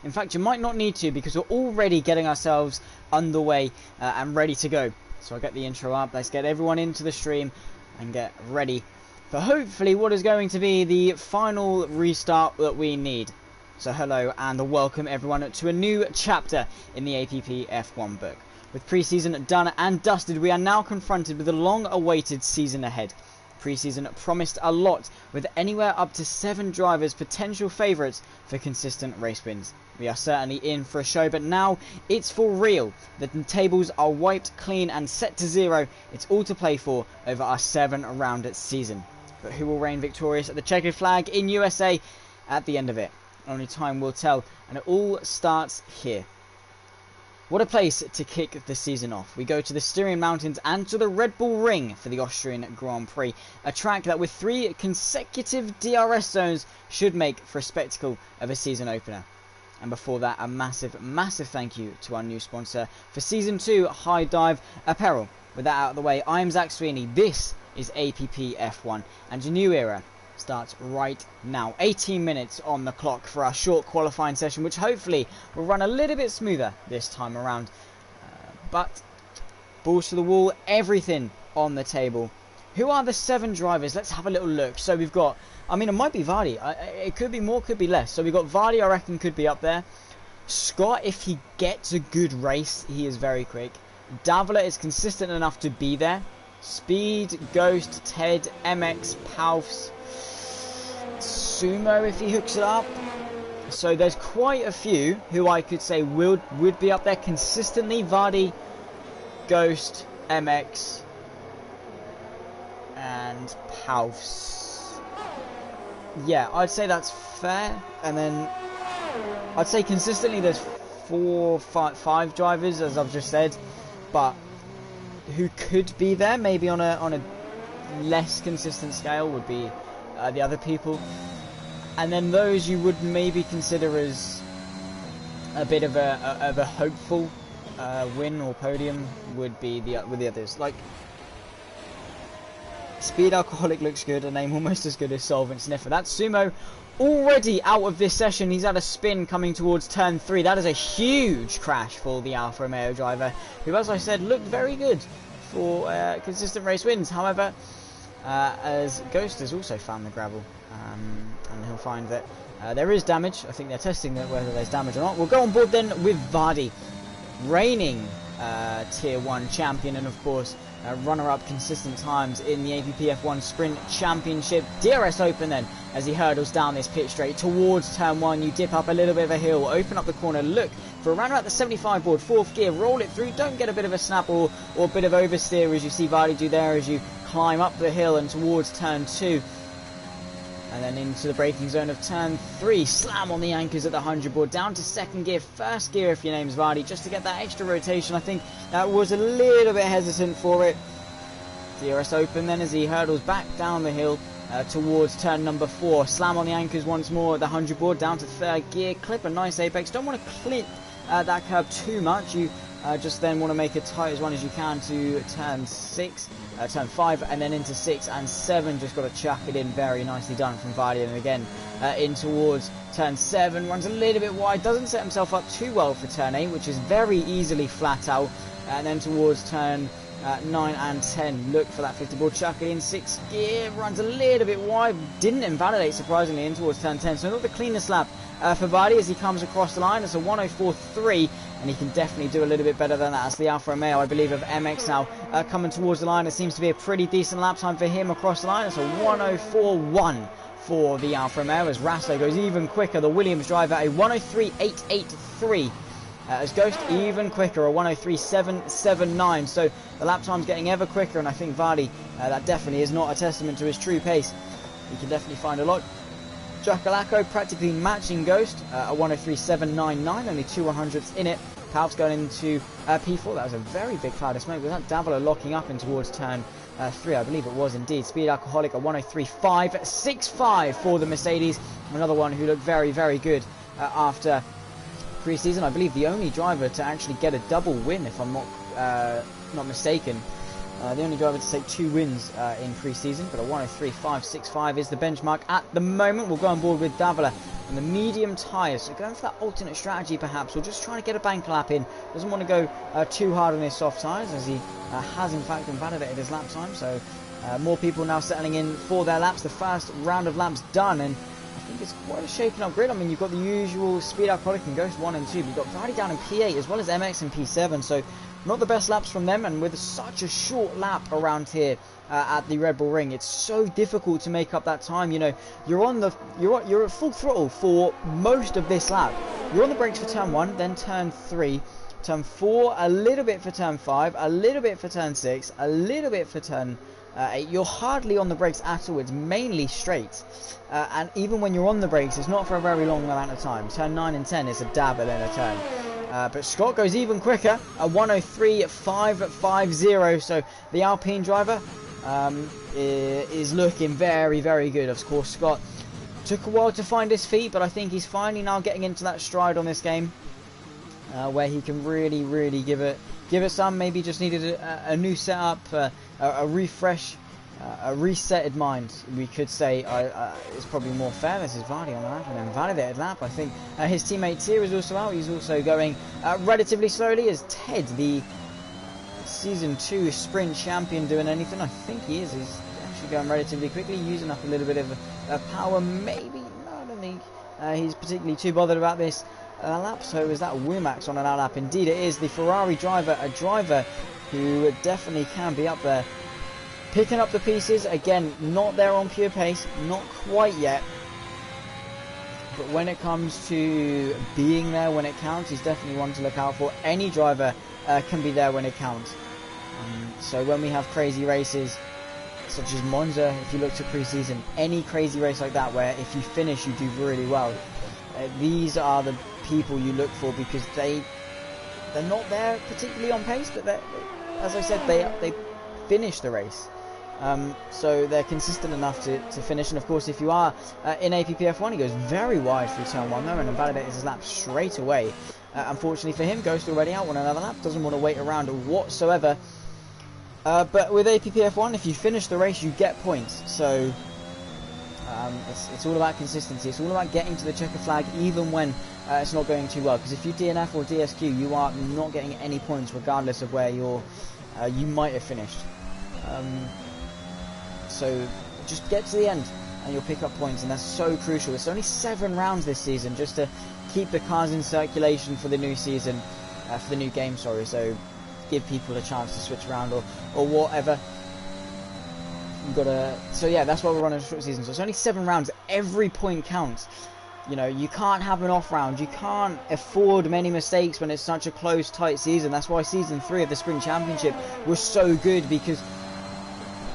In fact, you might not need to because we're already getting ourselves underway and ready to go. So I'll get the intro up. Let's get everyone into the stream and get ready for hopefully what is going to be the final restart that we need. So hello and welcome everyone to a new chapter in the APPF1 book. With pre-season done and dusted, we are now confronted with the long-awaited season ahead. Pre-season promised a lot, with anywhere up to 7 drivers potential favourites for consistent race wins. We are certainly in for a show, but now it's for real. The tables are wiped clean and set to zero. It's all to play for over our 7-round season. But who will reign victorious at the checkered flag in USA at the end of it? Only time will tell, and it all starts here. What a place to kick the season off. We go to the Styrian Mountains and to the Red Bull Ring for the Austrian Grand Prix. A track that with 3 consecutive DRS zones should make for a spectacle of a season opener. And before that, a massive thank you to our new sponsor for Season 2, High Dive Apparel. With that out of the way, I'm Zach Sweeney, this is APPF1, and a new era starts right now. 18 minutes on the clock for our short qualifying session, which hopefully will run a little bit smoother this time around. But balls to the wall, everything on the table. Who are the 7 drivers? Let's have a little look. So we've got, I mean, it might be Vardy. It could be more, could be less. So we've got Vardy, I reckon, could be up there. Scott, if he gets a good race, he is very quick. Davila is consistent enough to be there. Speed, Ghost, Ted, MX, Palfs, Sumo if he hooks it up. So there's quite a few who I could say would be up there consistently. Vardy, Ghost, MX, and Palfs. Yeah, I'd say that's fair. And then I'd say consistently there's 5 drivers, as I've just said, but who could be there maybe on a less consistent scale would be the other people. And then those you would maybe consider as a bit of a hopeful win or podium would be with the others. Like Speed Alcoholic looks good, a name almost as good as Solvent Sniffer. That's Sumo already out of this session. He's had a spin coming towards turn 3. That is a huge crash for the Alfa Romeo driver, who, as I said, looked very good for consistent race wins. However, as Ghost has also found the gravel, and he'll find that there is damage. I think they're testing whether there's damage or not. We'll go on board then with Vardy, reigning Tier 1 champion, and of course runner-up consistent times in the APPF1 Sprint Championship. DRS open then as he hurdles down this pit straight towards turn 1. You dip up a little bit of a hill, open up the corner, look for around about the 75 board, 4th gear, roll it through, don't get a bit of a snap or a bit of oversteer as you see Vardy do there as you climb up the hill and towards turn 2. And then into the braking zone of turn 3, slam on the anchors at the 100 board, down to 2nd gear, 1st gear if your name's Vardy, just to get that extra rotation. I think that was a little bit hesitant for it. DRS open then as he hurdles back down the hill towards turn number 4. Slam on the anchors once more at the 100 board, down to 3rd gear, clip a nice apex. Don't want to clip that curb too much. You just then want to make it tight as one as you can to turn 6. Turn 5 and then into 6 and 7, just got to chuck it in. Very nicely done from Vardy. And again in towards turn 7, runs a little bit wide, doesn't set himself up too well for turn 8, which is very easily flat out. And then towards turn 9 and 10, look for that 50 board, chuck it in 6th gear, runs a little bit wide, didn't invalidate surprisingly in towards turn 10. So not the cleanest lap for Vardy as he comes across the line. It's a 104.3, and he can definitely do a little bit better than that. As the Alfa Romeo, I believe, of MX now coming towards the line. It seems to be a pretty decent lap time for him across the line. It's a 104.1 for the Alfa Romeo as Rasso goes even quicker. The Williams driver, a 103.883. As Ghost even quicker, a 103.779. So the lap time's getting ever quicker, and I think Vardy, that definitely is not a testament to his true pace. He can definitely find a lot. Jackalacco practically matching Ghost, a 103.799, only 2 100ths in it. Palf's going into P4. That was a very big cloud of smoke. Was that Davila locking up in towards turn 3? I believe it was indeed. Speed Alcoholic, a 103.565 for the Mercedes. Another one who looked very, very good after pre-season. I believe the only driver to actually get a double win, if I'm not mistaken. The only driver to take 2 wins in pre-season, but a 1:03.565 is the benchmark at the moment. We'll go on board with Davila on the medium tyres, so going for that alternate strategy perhaps, or just trying to get a bank lap in. Doesn't want to go too hard on his soft tyres, as he has in fact invalidated his lap time, so more people now settling in for their laps. The first round of laps done, and I think it's quite a shaken up grid. I mean, you've got the usual speed alcoholic and Ghost 1 and 2, but you've got Vardy down in P8 as well as MX in P7, so not the best laps from them, and with such a short lap around here at the Red Bull Ring, it's so difficult to make up that time. You know, you're at full throttle for most of this lap. You're on the brakes for turn 1, then turn 3, turn 4, a little bit for turn 5, a little bit for turn 6, a little bit for turn 8. You're hardly on the brakes at all. It's mainly straight, and even when you're on the brakes, it's not for a very long amount of time. Turn 9 and 10 is a dab and then a turn. But Scott goes even quicker, a 1:03.550, so the Alpine driver is looking very, very good. Of course, Scott took a while to find his feet, but I think he's finally now getting into that stride on this game, where he can really, really give it some. Maybe just needed a new setup, a refresh, a resetted mind, we could say. It's probably more fair. This is Vardy on the lap, and then validated lap. I think his teammate Tier is also out. He's also going relatively slowly. Is Ted, the Season 2 sprint champion, doing anything? I think he is. He's actually going relatively quickly, using up a little bit of power. Maybe, no, I don't think he's particularly too bothered about this lap. So is that Wimax on an out lap? Indeed it is. The Ferrari driver, a driver who definitely can be up there, picking up the pieces. Again, not there on pure pace, not quite yet, but when it comes to being there when it counts, he's definitely one to look out for. Any driver can be there when it counts. So when we have crazy races such as Monza, if you look to pre-season, any crazy race like that where if you finish you do really well, these are the people you look for, because they're not there particularly on pace, but as I said, they finish the race. So they're consistent enough to finish. And of course, if you are in APPF1, he goes very wide through turn 1 there and invalidates his lap straight away. Unfortunately for him, Ghost already out on another lap, doesn't want to wait around whatsoever. But with APPF1, if you finish the race, you get points. So it's all about consistency. It's all about getting to the checker flag even when it's not going too well. Because if you DNF or DSQ, you are not getting any points regardless of where you might have finished. So just get to the end and you'll pick up points, and that's so crucial. It's only 7 rounds this season just to keep the cars in circulation for the new season, for the new game, sorry. So give people a chance to switch around or whatever. So yeah, that's why we're running a short season. So it's only 7 rounds. Every point counts. You know, you can't have an off round. You can't afford many mistakes when it's such a close, tight season. That's why Season 3 of the Sprint Championship was so good, because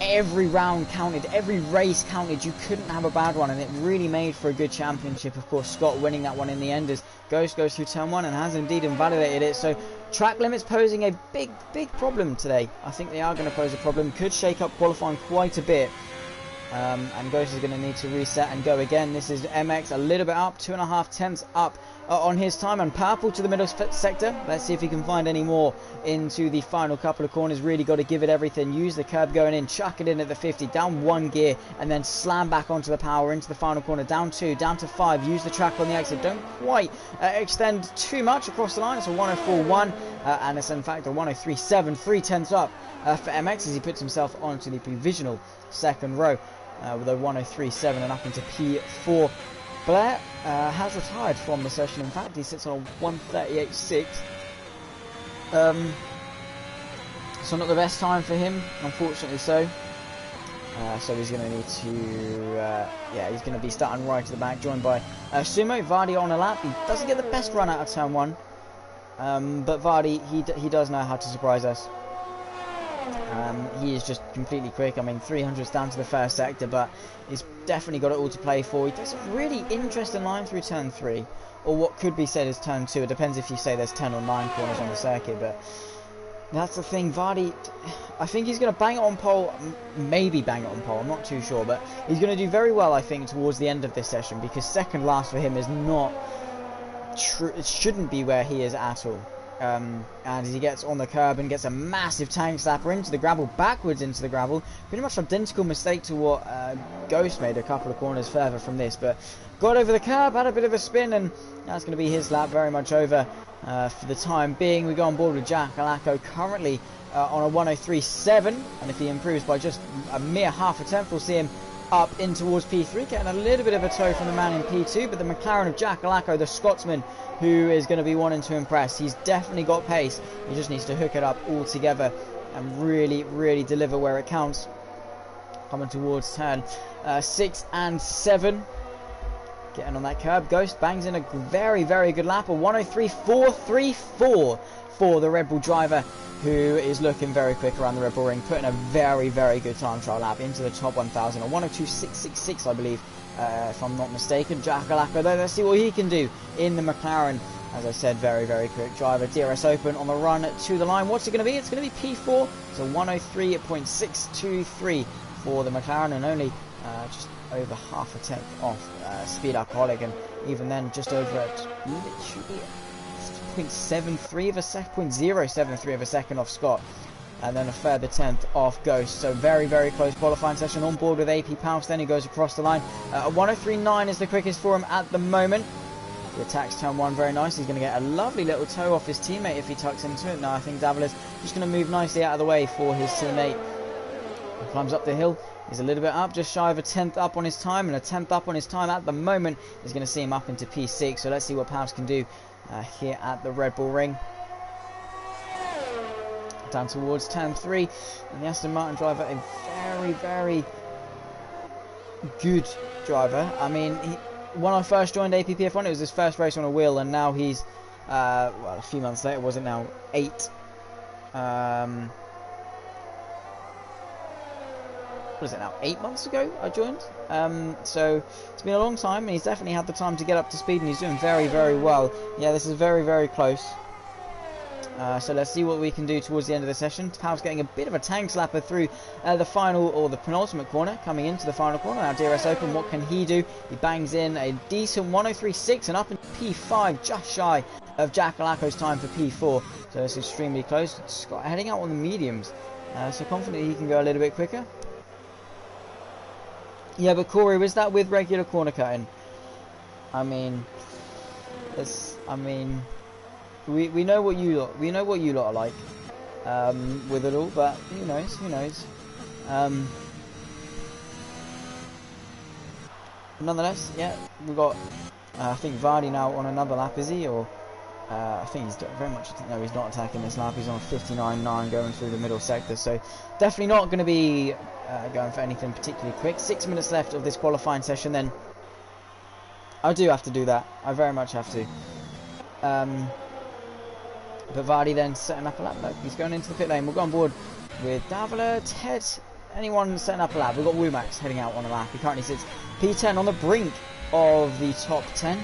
every round counted, every race counted. You couldn't have a bad one, and it really made for a good championship. Of course, Scott winning that one in the end as Ghost goes through turn 1 and has indeed invalidated it. So track limits posing a big problem today. I think they are going to pose a problem. Could shake up qualifying quite a bit. And Ghost is going to need to reset and go again. This is MX a little bit up, 2.5 tenths up on his time, and Purple to the middle sector. Let's see if he can find any more into the final couple of corners. Really got to give it everything. Use the curb going in, chuck it in at the 50, down 1 gear, and then slam back onto the power into the final corner. Down 2, down to 5. Use the track on the exit. Don't quite extend too much across the line. It's a 1:04.1, and it's in fact a 1:03.7, 3 tenths up for MX as he puts himself onto the provisional second row. With a 1:03.7 and up into P4. Blair has retired from the session. In fact, he sits on a 1:38.6. So not the best time for him, unfortunately so. So he's going to need to, he's going to be starting right at the back, joined by Sumo. Vardy on a lap. He doesn't get the best run out of turn 1, but Vardy, he does know how to surprise us. He is just completely quick. I mean, 300s down to the first sector, but he's definitely got it all to play for. He does a really interesting line through turn 3, or what could be said as turn 2. It depends if you say there's 10 or 9 corners on the circuit, but that's the thing. Vardy, I think he's going to bang it on pole, maybe bang it on pole, I'm not too sure, but he's going to do very well, I think, towards the end of this session, because second last for him is not true. It shouldn't be where he is at all. And he gets on the curb and gets a massive tank slapper into the gravel, backwards into the gravel. Pretty much identical mistake to what Ghost made a couple of corners further from this, but got over the curb, had a bit of a spin, and that's going to be his lap very much over for the time being. We go on board with Jack Alacco currently on a 103.7, and if he improves by just a mere half a tenth, we'll see him up in towards P3, getting a little bit of a tow from the man in P2, but the McLaren of Jack Alacco, the Scotsman, who is going to be wanting to impress. He's definitely got pace. He just needs to hook it up all together and really, really deliver where it counts. Coming towards turn 6 and 7. Getting on that curb. Ghost bangs in a very, very good lap. A 103.434 for the Red Bull driver, who is looking very quick around the Red Bull ring, putting a very, very good time trial lap into the top 1,000. A 102.666, I believe, if I'm not mistaken. Jack Alacco, though, let's see what he can do in the McLaren. As I said, very, very quick driver. DRS Open on the run to the line. What's it going to be? It's going to be P4. So 103.623 for the McLaren, and only just over half a tenth off Speed Alcoholic, and even then just over at literally 0.73 of a second, 0.073 of a second off Scott, and then a further tenth off Ghost. So very, very close qualifying session. On board with APPF1, then he goes across the line. A 103.9 is the quickest for him at the moment. He attacks turn 1 very nice. He's going to get a lovely little tow off his teammate if he tucks into it. No, I think Davila's just going to move nicely out of the way for his teammate. He climbs up the hill. He's a little bit up, just shy of a tenth up on his time, and a tenth up on his time at the moment is going to see him up into P6. So let's see what Pavs can do here at the Red Bull ring. Down towards turn 3, and the Aston Martin driver, a very, very good driver. I mean, when I first joined APPF1, it was his first race on a wheel, and now he's, well, a few months later, was it now? 8. What is it now? 8 months ago I joined. So it's been a long time, and he's definitely had the time to get up to speed, and he's doing very, very well. Yeah, this is very, very close. So let's see what we can do towards the end of the session. Pav's getting a bit of a tank slapper through the final, or the penultimate corner, coming into the final corner. Now DRS Open, what can he do? He bangs in a decent 103.6 and up in P5, just shy of Jack Alacco's time for P4. So it's extremely close. Scott heading out on the mediums, so confident he can go a little bit quicker. Yeah, but Corey, was that with regular corner cutting? I mean, we know what you lot, are like with it all, but who knows? Nonetheless, yeah, we've got I think Vardy now on another lap, is he? Or I think he's very much. No, he's not attacking this lap. He's on 59.9 going through the middle sector, so definitely not going to be going for anything particularly quick. 6 minutes left of this qualifying session. Then I do have to do that. I very much have to. But Vardy then setting up a lap. Look, he's going into the pit lane. We'll go on board with Davila, Ted, anyone setting up a lap. We've got Womax heading out on a lap. He currently sits P10 on the brink of the top 10.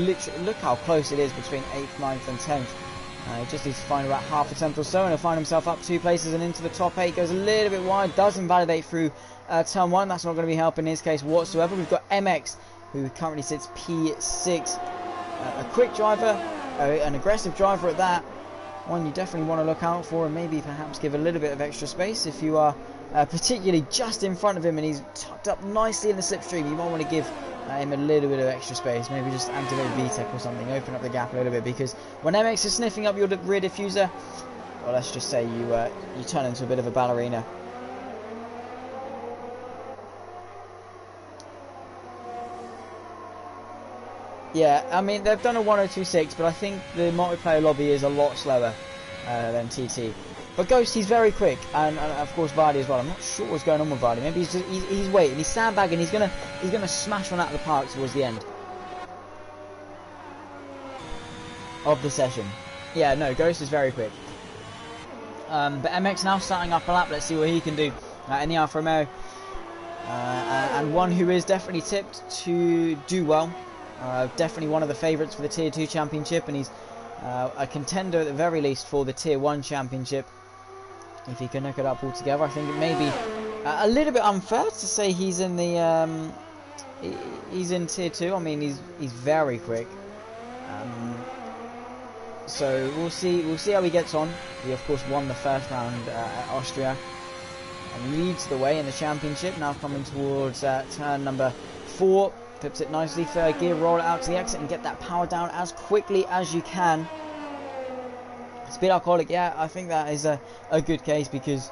Literally, look how close it is between 8th, 9th and 10th. He just needs to find about half a tenth or so, and he'll find himself up 2 places and into the top 8. Goes a little bit wide, does invalidate through turn 1. That's not going to be helping in his case whatsoever. We've got MX, who currently sits P6. A quick driver, an aggressive driver at that. One you definitely want to look out for, and maybe perhaps give a little bit of extra space if you are particularly just in front of him and he's tucked up nicely in the slipstream. You might want to give him a little bit of extra space, maybe just activate VTEC or something, open up the gap a little bit, because when MX is sniffing up your rear diffuser, well, let's just say you turn into a bit of a ballerina. Yeah, I mean, they've done a 102.6, but I think the multiplayer lobby is a lot slower than TT. But Ghost, he's very quick, and of course Vardy as well. I'm not sure what's going on with Vardy. Maybe he's waiting, he's sandbagging, he's gonna smash one out of the park towards the end of the session. Yeah, no, Ghost is very quick. But MX now starting up a lap. Let's see what he can do in the Alfa Romeo, and one who is definitely tipped to do well. Definitely one of the favourites for the Tier 2 Championship, and he's a contender at the very least for the Tier 1 Championship. If he can hook it up all together, I think it may be a little bit unfair to say he's in the he's in Tier 2. I mean, he's very quick. So we'll see how he gets on. He of course won the first round at Austria and leads the way in the championship. Now coming towards turn number 4, pips it nicely, third gear, roll it out to the exit and get that power down as quickly as you can. Speed alcoholic, yeah, I think that is a good case because,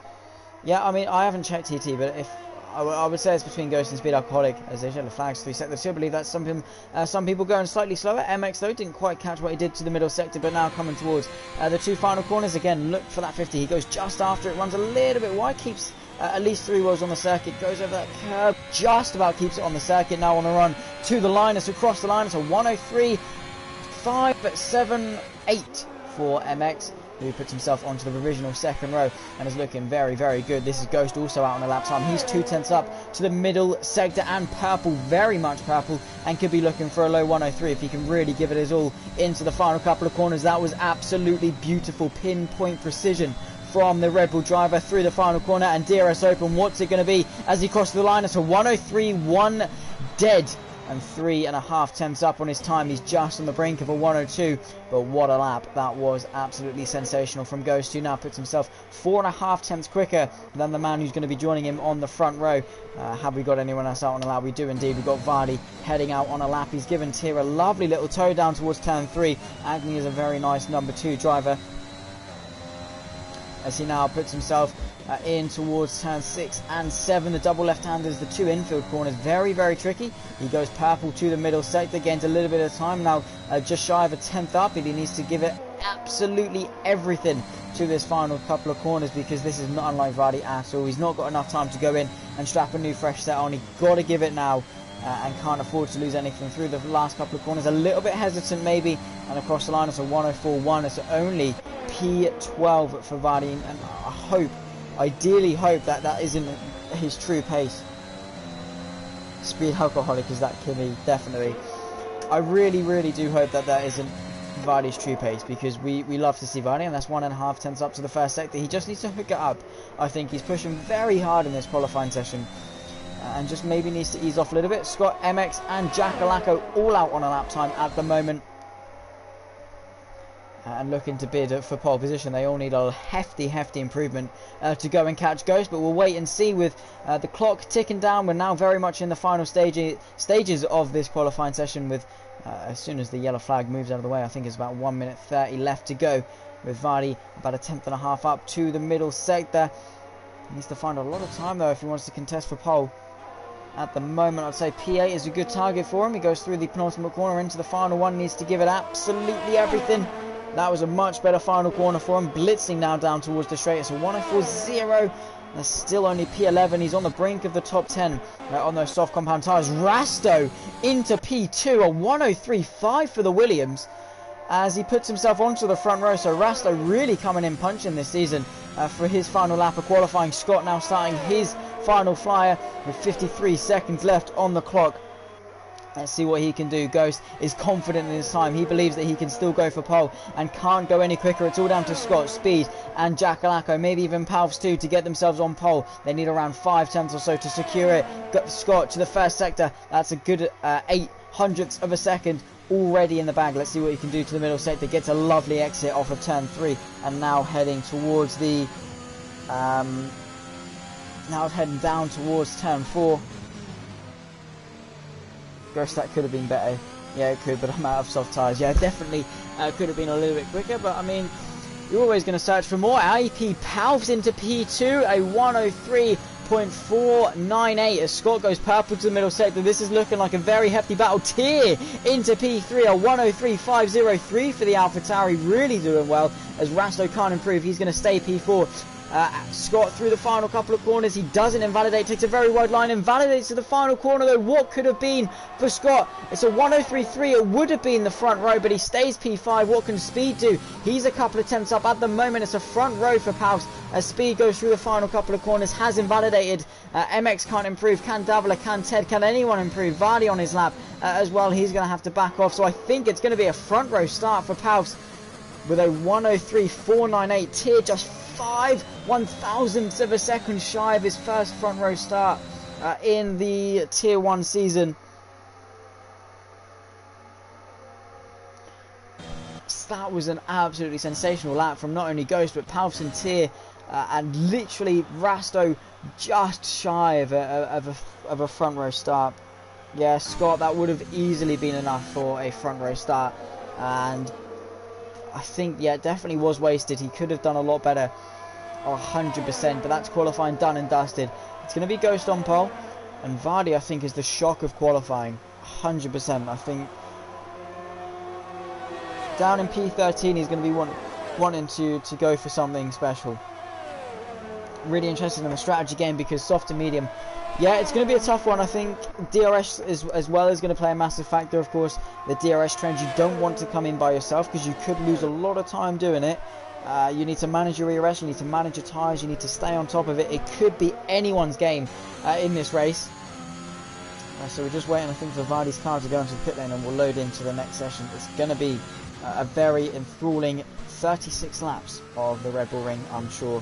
yeah, I mean, I haven't checked TT, but if I would say it's between Ghost and Speed Alcoholic as they show the flags 3 sectors. I still believe that's some people going slightly slower. MX though didn't quite catch what he did to the middle sector, but now coming towards the 2 final corners again. Look for that 50. He goes just after it, runs a little bit wide, keeps at least 3 wheels on the circuit, goes over that curb, just about keeps it on the circuit. Now on the run to the line, it's across the line. It's a 103.578 for MX, who puts himself onto the provisional second row and is looking very, very good. This is Ghost also out on a lap time. He's 2/10 up to the middle sector, and purple, very much purple, and could be looking for a low 103 if he can really give it his all into the final couple of corners. That was absolutely beautiful, pinpoint precision from the Red Bull driver through the final corner, and DRS open. What's it going to be as he crosses the line? It's a 103.1 dead. And 3.5 tenths up on his time. He's just on the brink of a 102, but what a lap. That was absolutely sensational from Ghost, who now puts himself 4.5 tenths quicker than the man who's going to be joining him on the front row. Have we got anyone else out on a lap? We do indeed. We've got Vardy heading out on a lap. He's given Tier a lovely little toe down towards turn 3. Agni is a very nice number 2 driver, as he now puts himself in towards turn 6 and 7. The double left-handers, the 2 infield corners, very, very tricky. He goes purple to the middle sector, gains a little bit of time now, just shy of a 10th up, and he needs to give it absolutely everything to this final couple of corners, because this is not unlike Vardy at all. He's not got enough time to go in and strap a new fresh set on. He's got to give it now, and can't afford to lose anything through the last couple of corners. A little bit hesitant maybe, and across the line it's a 104.1. It's only P12 for Vardy, and ideally hope that isn't his true pace. Speed alcoholic is that Kimi, definitely. I really, really do hope that isn't Vardy's true pace, because we love to see Vardy, and that's 1.5 tenths up to the first sector. He just needs to hook it up. I think he's pushing very hard in this qualifying session, and just maybe needs to ease off a little bit. Scott, MX and Jackalacco all out on a lap time at the moment, and looking to bid for pole position. They all need a hefty improvement to go and catch Ghost, but we'll wait and see. With the clock ticking down, we're now very much in the final stages of this qualifying session, with as soon as the yellow flag moves out of the way, I think it's about 1 minute 30 left to go, with Vardy about a 10.5 up to the middle sector. He needs to find a lot of time though if he wants to contest for pole. At the moment, I'd say P8 is a good target for him. He goes through the penultimate corner into the final one, needs to give it absolutely everything. That was a much better final corner for him. Blitzing now down towards the straight. It's a 104.0. That's still only P11. He's on the brink of the top 10 on those soft compound tyres. Rasto into P2. A 103.5 for the Williams, as he puts himself onto the front row. So Rasto really coming in punching this season for his final lap of qualifying. Scott now starting his final flyer with 53 seconds left on the clock. Let's see what he can do. Ghost is confident in his time. He believes that he can still go for pole and can't go any quicker. It's all down to Scott, Speed and Jackalacco, maybe even Palfs too, to get themselves on pole. They need around 5 tenths or so to secure it. Got Scott to the first sector. That's a good 8 hundredths of a second already in the bag. Let's see what he can do to the middle sector. Gets a lovely exit off of turn 3, and now heading towards the now heading down towards turn 4. Ghost, that could have been better. Yeah, it could, but I'm out of soft tyres. Yeah, definitely could have been a little bit quicker, but I mean, you're always going to search for more. AP Palfs into P2, a 103.498 as Scott goes purple to the middle sector. This is looking like a very hefty battle. Tier into P3, a 103.503 for the AlphaTauri. Really doing well, as Rasto can't improve. He's going to stay P4. Scott through the final couple of corners. He doesn't invalidate, takes a very wide line, invalidates to the final corner though. What could have been for Scott? It's a 103.3. It would have been the front row, but he stays P5. What can Speed do? He's a couple of tenths up. At the moment, it's a front row for Palfs as Speed goes through the final couple of corners. Has invalidated. MX can't improve. Can Davila? Can Ted? Can anyone improve? Vardy on his lap as well. He's going to have to back off. So I think it's going to be a front row start for Palfs with a 103.498. Tier just 5/1000ths of a second shy of his first front row start in the Tier 1 season. yes, that was an absolutely sensational lap from not only Ghost but Palfs and Tyr, and literally Rasto just shy of a front row start. Yeah, Scott, that would have easily been enough for a front row start, and I think, yeah, it definitely was wasted. He could have done a lot better, 100%, but that's qualifying done and dusted. It's going to be Ghost on pole, and Vardy, I think, is the shock of qualifying, 100%. I think down in P13 he's going to be wanting to go for something special. Really interested in the strategy game, because soft and medium, yeah, it's going to be a tough one. I think DRS as well is going to play a massive factor. Of course, the DRS trends, you don't want to come in by yourself because you could lose a lot of time doing it. You need to manage your ERS, you need to manage your tyres, you need to stay on top of it. It could be anyone's game in this race. So we're just waiting, I think, for Vardy's car to go into the pit lane, and we'll load into the next session. It's going to be a very enthralling 36 laps of the Red Bull Ring, I'm sure.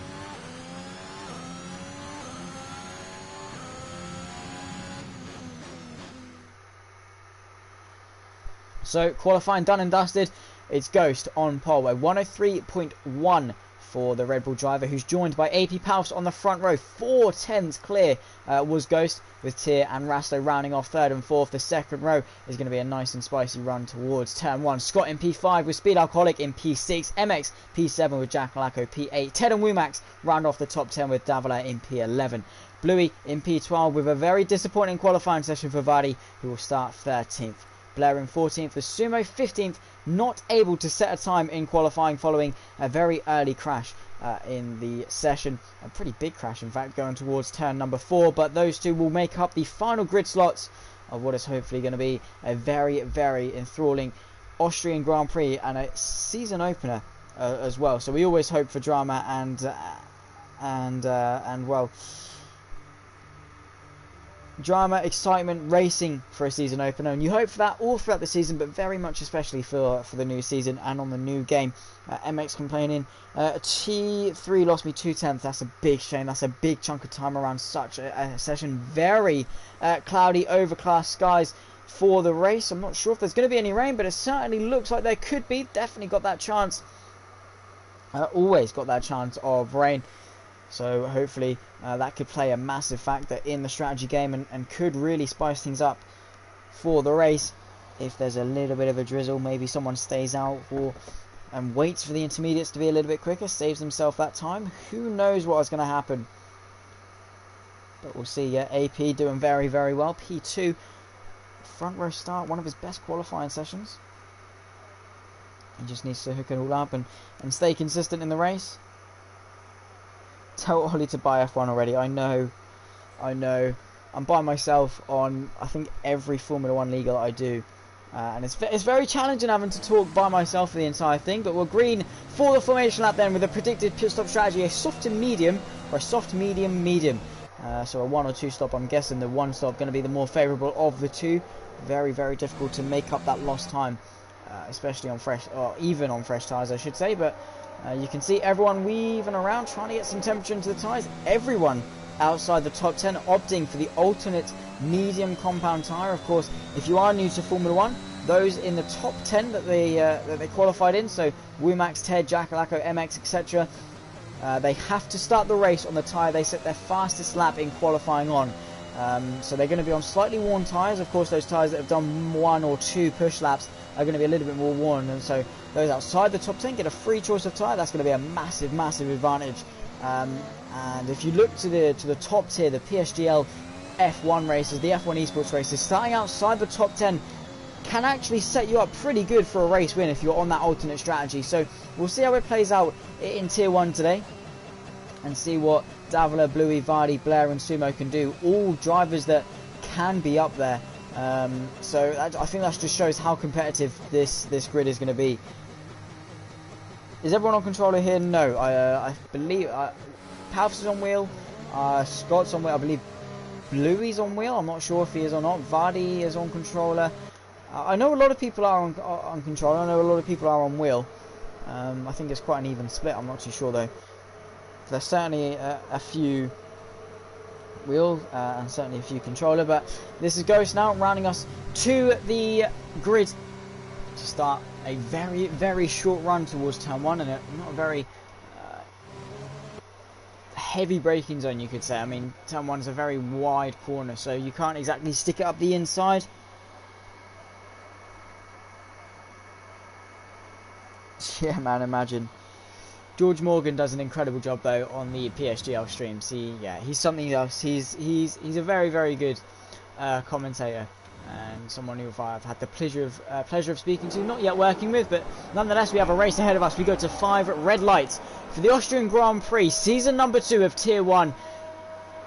So qualifying done and dusted. It's Ghost on pole, a 103.1 for the Red Bull driver, who's joined by APPF1 on the front row. 4 tenths clear was Ghost, with Tyr and Rasto rounding off third and fourth. The second row is going to be a nice and spicy run towards turn 1. Scott in P5 with Speed Alcoholic in P6. MX P7 with Jack Lacko P8. Ted and Womax round off the top 10 with Davila in P11. Bluey in P12 with a very disappointing qualifying session for Vardy, who will start 13th. Blair in 14th with Sumo 15th, not able to set a time in qualifying following a very early crash in the session. A pretty big crash, in fact, going towards turn number 4. But those two will make up the final grid slots of what is hopefully going to be a very, very enthralling Austrian Grand Prix and a season opener as well. So we always hope for drama and well, drama, excitement, racing for a season opener, and you hope for that all throughout the season, but very much especially for the new season and on the new game. MX complaining, T3 lost me 2 tenths. That's a big shame. That's a big chunk of time around such a session. Very cloudy, overcast skies for the race. I'm not sure if there's going to be any rain, but it certainly looks like there could be. Definitely got that chance. Always got that chance of rain. So hopefully that could play a massive factor in the strategy game, and could really spice things up for the race. If there's a little bit of a drizzle, maybe someone stays out and waits for the intermediates to be a little bit quicker, saves himself that time. Who knows what is going to happen? But we'll see. Yeah, AP doing very, very well. P2, front row start, one of his best qualifying sessions. He just needs to hook it all up and stay consistent in the race. Tell Ollie to buy F1 already. I know. I'm by myself on, I think, every Formula 1 league that I do. And it's very challenging having to talk by myself for the entire thing. But we're green for the formation lap then, with a predicted pit stop strategy. A soft and medium, or a soft, medium, medium. So a 1 or 2 stop. I'm guessing the 1 stop going to be the more favourable of the two. Very, very difficult to make up that lost time. Especially on fresh, or even on fresh tyres, I should say. But you can see everyone weaving around, trying to get some temperature into the tyres. Everyone outside the top 10 opting for the alternate medium compound tyre. Of course, if you are new to Formula 1, those in the top 10 that they qualified in, so Womax, Ted, Jack Lacko, MX, etc., they have to start the race on the tyre they set their fastest lap in qualifying on. So they're going to be on slightly worn tyres. Of course, those tyres that have done 1 or 2 push laps are going to be a little bit more worn, and so those outside the top 10 get a free choice of tyre. That's going to be a massive, massive advantage. And if you look to the top tier, the PSGL F1 races, the F1 esports races, starting outside the top 10 can actually set you up pretty good for a race win if you're on that alternate strategy. So we'll see how it plays out in Tier 1 today, and see what Davila, Bluey, Vardy, Blair and Sumo can do. All drivers that can be up there. So I think that just shows how competitive this grid is going to be. Is everyone on controller here? No. I believe Palfs is on wheel. Scott's on wheel. I believe Bluey's on wheel. I'm not sure if he is or not. Vardy is on controller. I know a lot of people are on controller. I know a lot of people are on wheel. I think it's quite an even split. I'm not too sure though. There's certainly a few wheel and certainly a few controller, but this is Ghost now rounding us to the grid to start a very, very short run towards turn 1 and not a very heavy braking zone, you could say. I mean, turn 1 is a very wide corner, so you can't exactly stick it up the inside. Yeah, man, imagine. George Morgan does an incredible job though on the PSGL streams. He's something else. He's a very, very good commentator and someone who I've had the pleasure of speaking to. Not yet working with, but nonetheless, we have a race ahead of us. We go to 5 red lights for the Austrian Grand Prix, season number 2 of Tier 1.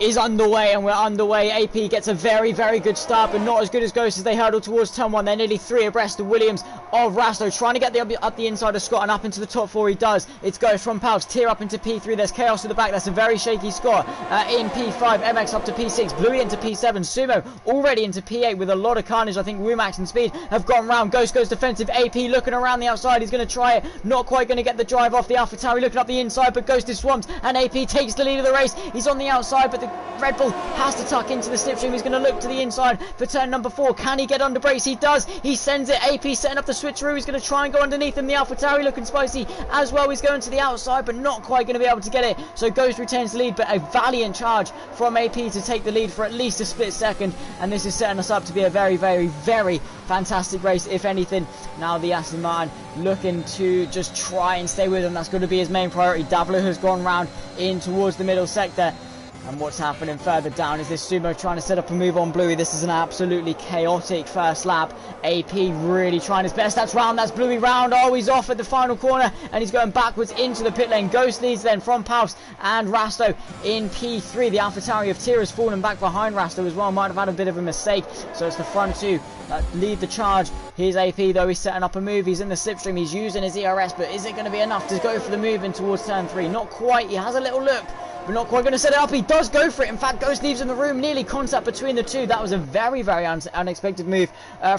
Is underway, and we're underway. AP gets a very, very good start, but not as good as Ghost as they hurdle towards turn 1. They're nearly 3 abreast of Williams of Rasto, trying to get up the inside of Scott and up into the top 4. He does. It's Ghost from Pouch, Tier up into P3. There's Chaos to the back. That's a very shaky Scott in P5. MX up to P6. Bluey into P7. Sumo already into P8 with a lot of carnage. I think Rumax and Speed have gone round. Ghost goes defensive. AP looking around the outside. He's going to try it. Not quite going to get the drive off the AlphaTauri, looking up the inside, but Ghost is swamped, and AP takes the lead of the race. He's on the outside, but the Red Bull has to tuck into the slipstream. He's going to look to the inside for turn number 4. Can he get under brakes? He does. He sends it. AP setting up the switcheroo. He's going to try and go underneath him. The AlphaTauri looking spicy as well. He's going to the outside, but not quite going to be able to get it. So Ghost retains the lead, but a valiant charge from AP to take the lead for at least a split second. And this is setting us up to be a very, very, very fantastic race, if anything. Now the Aston Martin looking to just try and stay with him. That's going to be his main priority. Davlo has gone round in towards the middle sector. And what's happening further down is this Sumo trying to set up a move on Bluey. This is an absolutely chaotic first lap. AP really trying his best. That's round. That's Bluey round. Oh, he's off at the final corner. And he's going backwards into the pit lane. Ghost leads then from Paus and Rasto in P3. The AlphaTauri of Tier has fallen back behind Rasto as well. Might have had a bit of a mistake. So it's the front two that lead the charge. Here's AP though. He's setting up a move. He's in the slipstream. He's using his ERS. But is it going to be enough to go for the move in towards turn 3? Not quite. He has a little look. We're not quite going to set it up. He does go for it. In fact, Ghost leaves in the room. Nearly contact between the two. That was a very, very unexpected move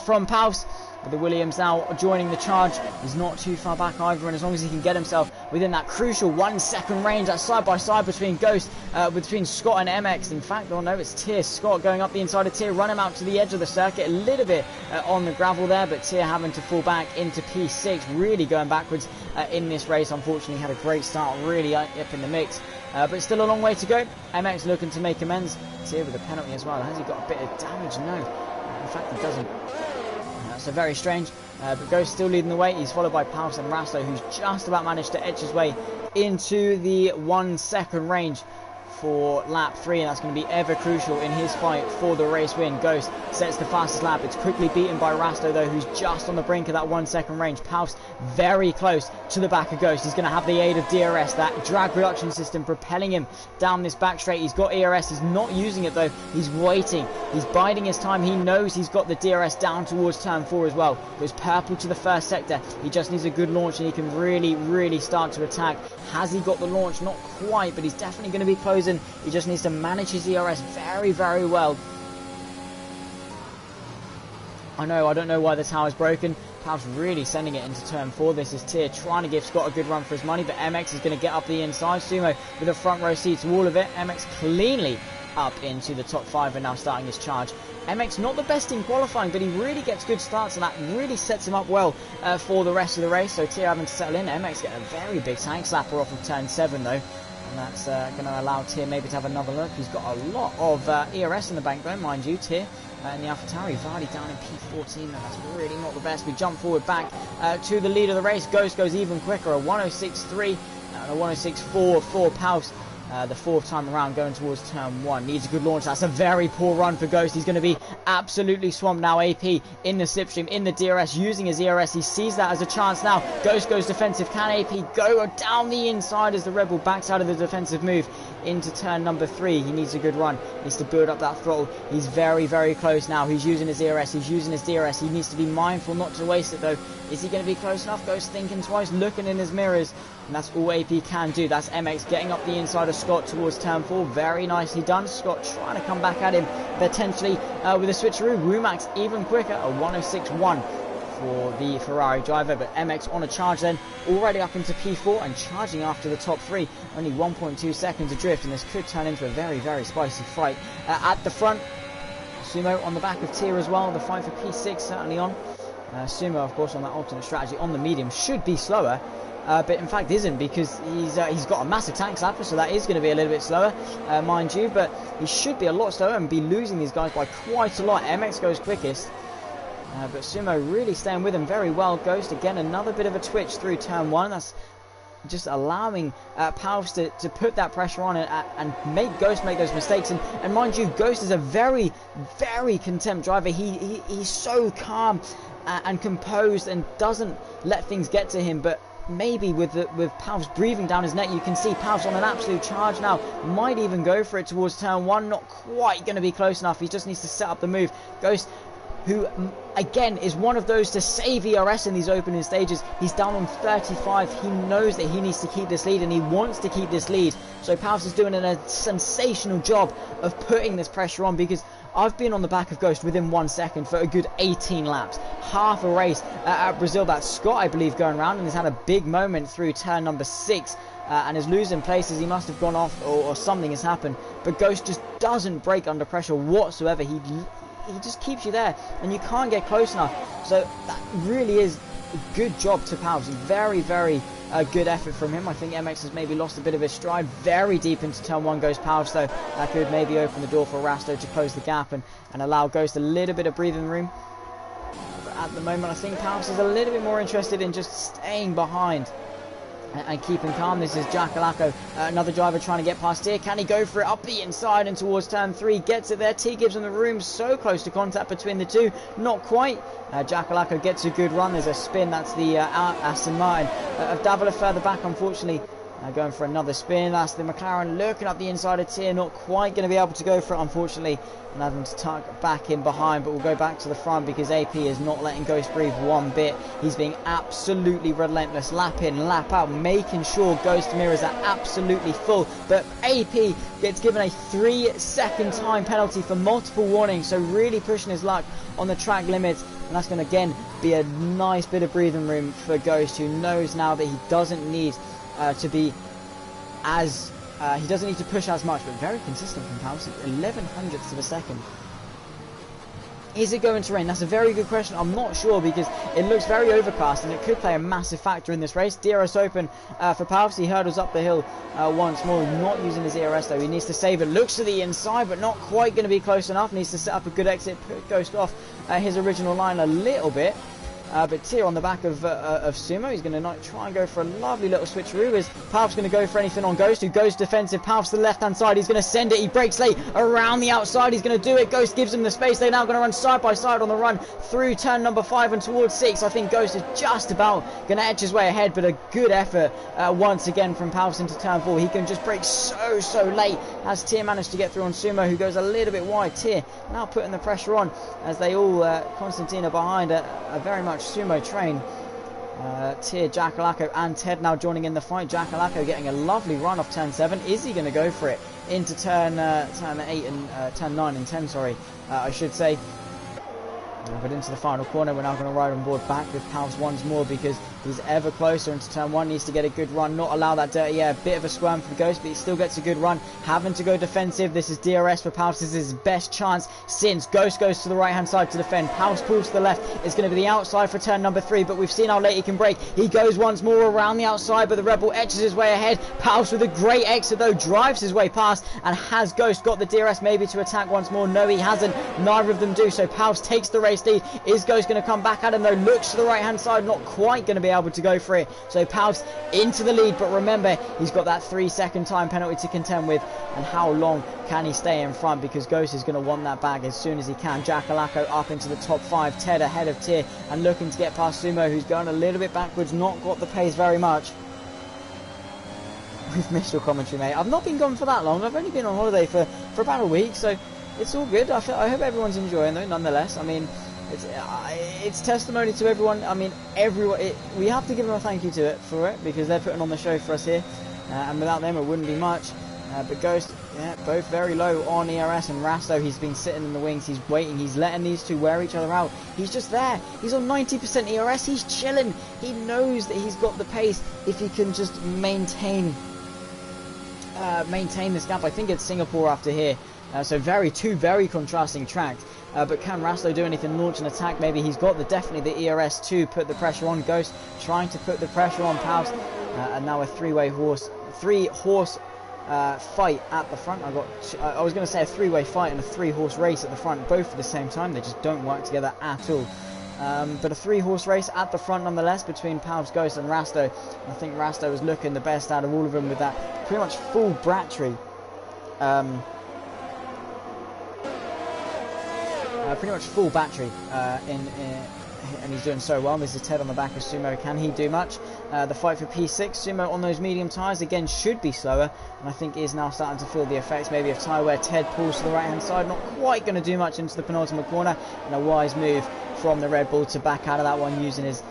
from Paus. But the Williams now joining the charge. He's not too far back either. And as long as he can get himself within that crucial 1 second range, that side by side between Ghost, between Scott and MX. In fact, oh no, it's Tier. Scott going up the inside of Tier. Run him out to the edge of the circuit. A little bit on the gravel there. But Tier having to fall back into P6. Really going backwards in this race. Unfortunately, had a great start. Really up in the mix. But still a long way to go. MX looking to make amends. Tier with a penalty as well. Has he got a bit of damage? No. In fact, he doesn't. So very strange. But Ghost still leading the way. He's followed by Paus and Rasto, who's just about managed to edge his way into the 1 second range for lap 3, and that's going to be ever crucial in his fight for the race win. Ghost sets the fastest lap. It's quickly beaten by Rasto though, who's just on the brink of that 1 second range. Paus very close to the back of Ghost. He's going to have the aid of DRS, that drag reduction system propelling him down this back straight. He's got ERS. He's not using it though. He's waiting. He's biding his time. He knows he's got the DRS down towards turn 4 as well. Goes purple to the first sector. He just needs a good launch and he can really, really start to attack. Has he got the launch? Not quite, but he's definitely going to be closing. He just needs to manage his ERS very, very well. I don't know why the tower's broken. Paus really sending it into turn 4. This is Tier trying to give Scott a good run for his money, but MX is going to get up the inside. Sumo with a front row seat to all of it. MX cleanly up into the top 5 and now starting his charge. MX not the best in qualifying, but he really gets good starts and that really sets him up well for the rest of the race. So Tier having to settle in. MX getting a very big tank slapper off of turn 7 though. And that's going to allow Tier maybe to have another look. He's got a lot of ERS in the bank though, mind you. Tier and the AlphaTauri Vardy down in P14. That's really not the best. We jump forward back to the lead of the race. Ghost goes even quicker, a 106.3 and a 106.4 for Paus. The 4th time around going towards turn 1. Needs a good launch. That's a very poor run for Ghost. He's going to be absolutely swamped now. AP in the slipstream, in the DRS, using his ERS. He sees that as a chance now. Ghost goes defensive. Can AP go down the inside as the Rebel backs out of the defensive move into turn number 3? He needs a good run. He needs to build up that throttle. He's very, very close now. He's using his ERS. He's using his DRS. He needs to be mindful not to waste it though. Is he going to be close enough? Ghost thinking twice, looking in his mirrors. And that's all AP can do. That's MX getting up the inside of Scott towards turn 4. Very nicely done. Scott trying to come back at him potentially with a switcheroo. Rumax even quicker, a 106.1 for the Ferrari driver. But MX on a charge then, already up into P4 and charging after the top 3. Only 1.2 seconds adrift, and this could turn into a very, very spicy fight. At the front, Sumo on the back of Tier as well. The fight for P6 certainly on. Sumo, of course, on that alternate strategy on the medium should be slower, but in fact isn't, because he's got a massive tank slapper, so that is going to be a little bit slower, mind you, but he should be a lot slower and be losing these guys by quite a lot. MX goes quickest, but Sumo really staying with him very well. Ghost, again, another bit of a twitch through turn 1. That's just allowing Palps to put that pressure on and make Ghost make those mistakes. And mind you, Ghost is a very, very content driver. He's so calm and composed and doesn't let things get to him. But maybe with Palps breathing down his neck, you can see Palps on an absolute charge now. Might even go for it towards turn 1. Not quite going to be close enough. He just needs to set up the move. Ghost, who again is one of those to save ERS in these opening stages. He's down on 35. He knows that he needs to keep this lead, and he wants to keep this lead. So Palps is doing a sensational job of putting this pressure on, because I've been on the back of Ghost within 1 second for a good 18 laps. Half a race at Brazil. That's Scott, I believe, going around, and has had a big moment through turn number 6. And is losing places. He must have gone off, or something has happened. But Ghost just doesn't break under pressure whatsoever. He just keeps you there, and you can't get close enough. So that really is a good job to Palps. Very, very good effort from him. I think MX has maybe lost a bit of his stride. Very deep into turn 1 goes Palps, though. That could maybe open the door for Rasto to close the gap and allow Ghost a little bit of breathing room. But at the moment, I think Palps is a little bit more interested in just staying behind and keeping calm. This is Jackalacco, another driver trying to get past Tier. Can he go for it up the inside and towards turn 3? Gets it there. Tier gives him the room. So close to contact between the two. Not quite. Jackalacco gets a good run. There's a spin. That's the Aston Martin of Davila further back, unfortunately. Going for another spin. That's the McLaren lurking up the inside of Tier. Not quite going to be able to go for it, unfortunately. And having to tuck back in behind. But we'll go back to the front, because AP is not letting Ghost breathe one bit. He's being absolutely relentless. Lap in, lap out. Making sure Ghost mirrors are absolutely full. But AP gets given a 3-second time penalty for multiple warnings. So really pushing his luck on the track limits. And that's going to, again, be a nice bit of breathing room for Ghost, who knows now that he doesn't need to be as he doesn't need to push as much, but very consistent from Palps, 11/100ths of a second. Is it going to rain? That's a very good question. I'm not sure, because it looks very overcast and it could play a massive factor in this race. DRS open for Palps. He hurdles up the hill once more, not using his ERS though. He needs to save it. Looks to the inside, but not quite going to be close enough. Needs to set up a good exit, put Ghost off his original line a little bit. But Tier on the back of Sumo. He's going to try and go for a lovely little switcheroo. Is Palps going to go for anything on Ghost, who goes defensive? Palps to the left-hand side. He's going to send it. He breaks late around the outside. He's going to do it. Ghost gives him the space. They're now going to run side by side on the run through turn number 5 and towards 6. I think Ghost is just about going to edge his way ahead, but a good effort once again from Palps into turn 4. He can just break so late. Has Tier managed to get through on Sumo, who goes a little bit wide. Tier now putting the pressure on, as they all, Constantine behind a very much Sumo train. Tier, Jackalacco and Ted now joining in the fight. Jackalacco getting a lovely run off turn 7. Is he going to go for it into turn 8 and turn 9 and 10, sorry, I should say. But into the final corner, we're now going to ride on board back with Palps once more, because he's ever closer into turn 1. Needs to get a good run, not allow that dirty air. Bit of a squirm for Ghost, but he still gets a good run. Having to go defensive. This is DRS for Palps. This is his best chance since Ghost goes to the right hand side to defend. Palps pulls to the left. It's going to be the outside for turn number 3, but we've seen how late he can break. He goes once more around the outside, but the Rebel etches his way ahead. Palps with a great exit though, drives his way past, and has Ghost got the DRS maybe to attack once more? No, he hasn't. Neither of them do, so Palps takes the race lead. Is Ghost going to come back at him though? Looks to the right hand side, not quite going to be able to go for it. So Palps into the lead, but remember, he's got that 3-second time penalty to contend with. And how long can he stay in front? Because Ghost is going to want that back as soon as he can. Jackalacco up into the top 5. Ted ahead of Tier and looking to get past Sumo, who's going a little bit backwards, not got the pace very much. We've missed your commentary, mate. I've not been gone for that long. I've only been on holiday for about a week, so it's all good. I hope everyone's enjoying though, nonetheless. I mean, it's testimony to everyone. I mean, everyone. We have to give them a thank you for it, because they're putting on the show for us here, and without them it wouldn't be much. But Ghost, yeah, both very low on ERS, and Rasto, he's been sitting in the wings. He's waiting. He's letting these two wear each other out. He's just there. He's on 90% ERS. He's chilling. He knows that he's got the pace if he can just maintain this gap. I think it's Singapore after here. So two very contrasting tracks. but can Rasto do anything? Launch an attack? Maybe he's got definitely the ERS to put the pressure on. Ghost trying to put the pressure on Pals, and now a three horse fight at the front. I was going to say a three-way fight and a three-horse race at the front, both at the same time. They just don't work together at all. But a three-horse race at the front nonetheless between Pals, Ghost and Rasto. I think Rasto was looking the best out of all of them with that pretty much full battery. Pretty much full battery and he's doing so well. This is Ted on the back of Sumo. Can he do much? The fight for P6. Sumo on those medium tyres again should be slower, and I think is now starting to feel the effects maybe of tyre wear. Ted pulls to the right hand side, not quite going to do much into the penultimate corner, and a wise move from the Red Bull to back out of that one using his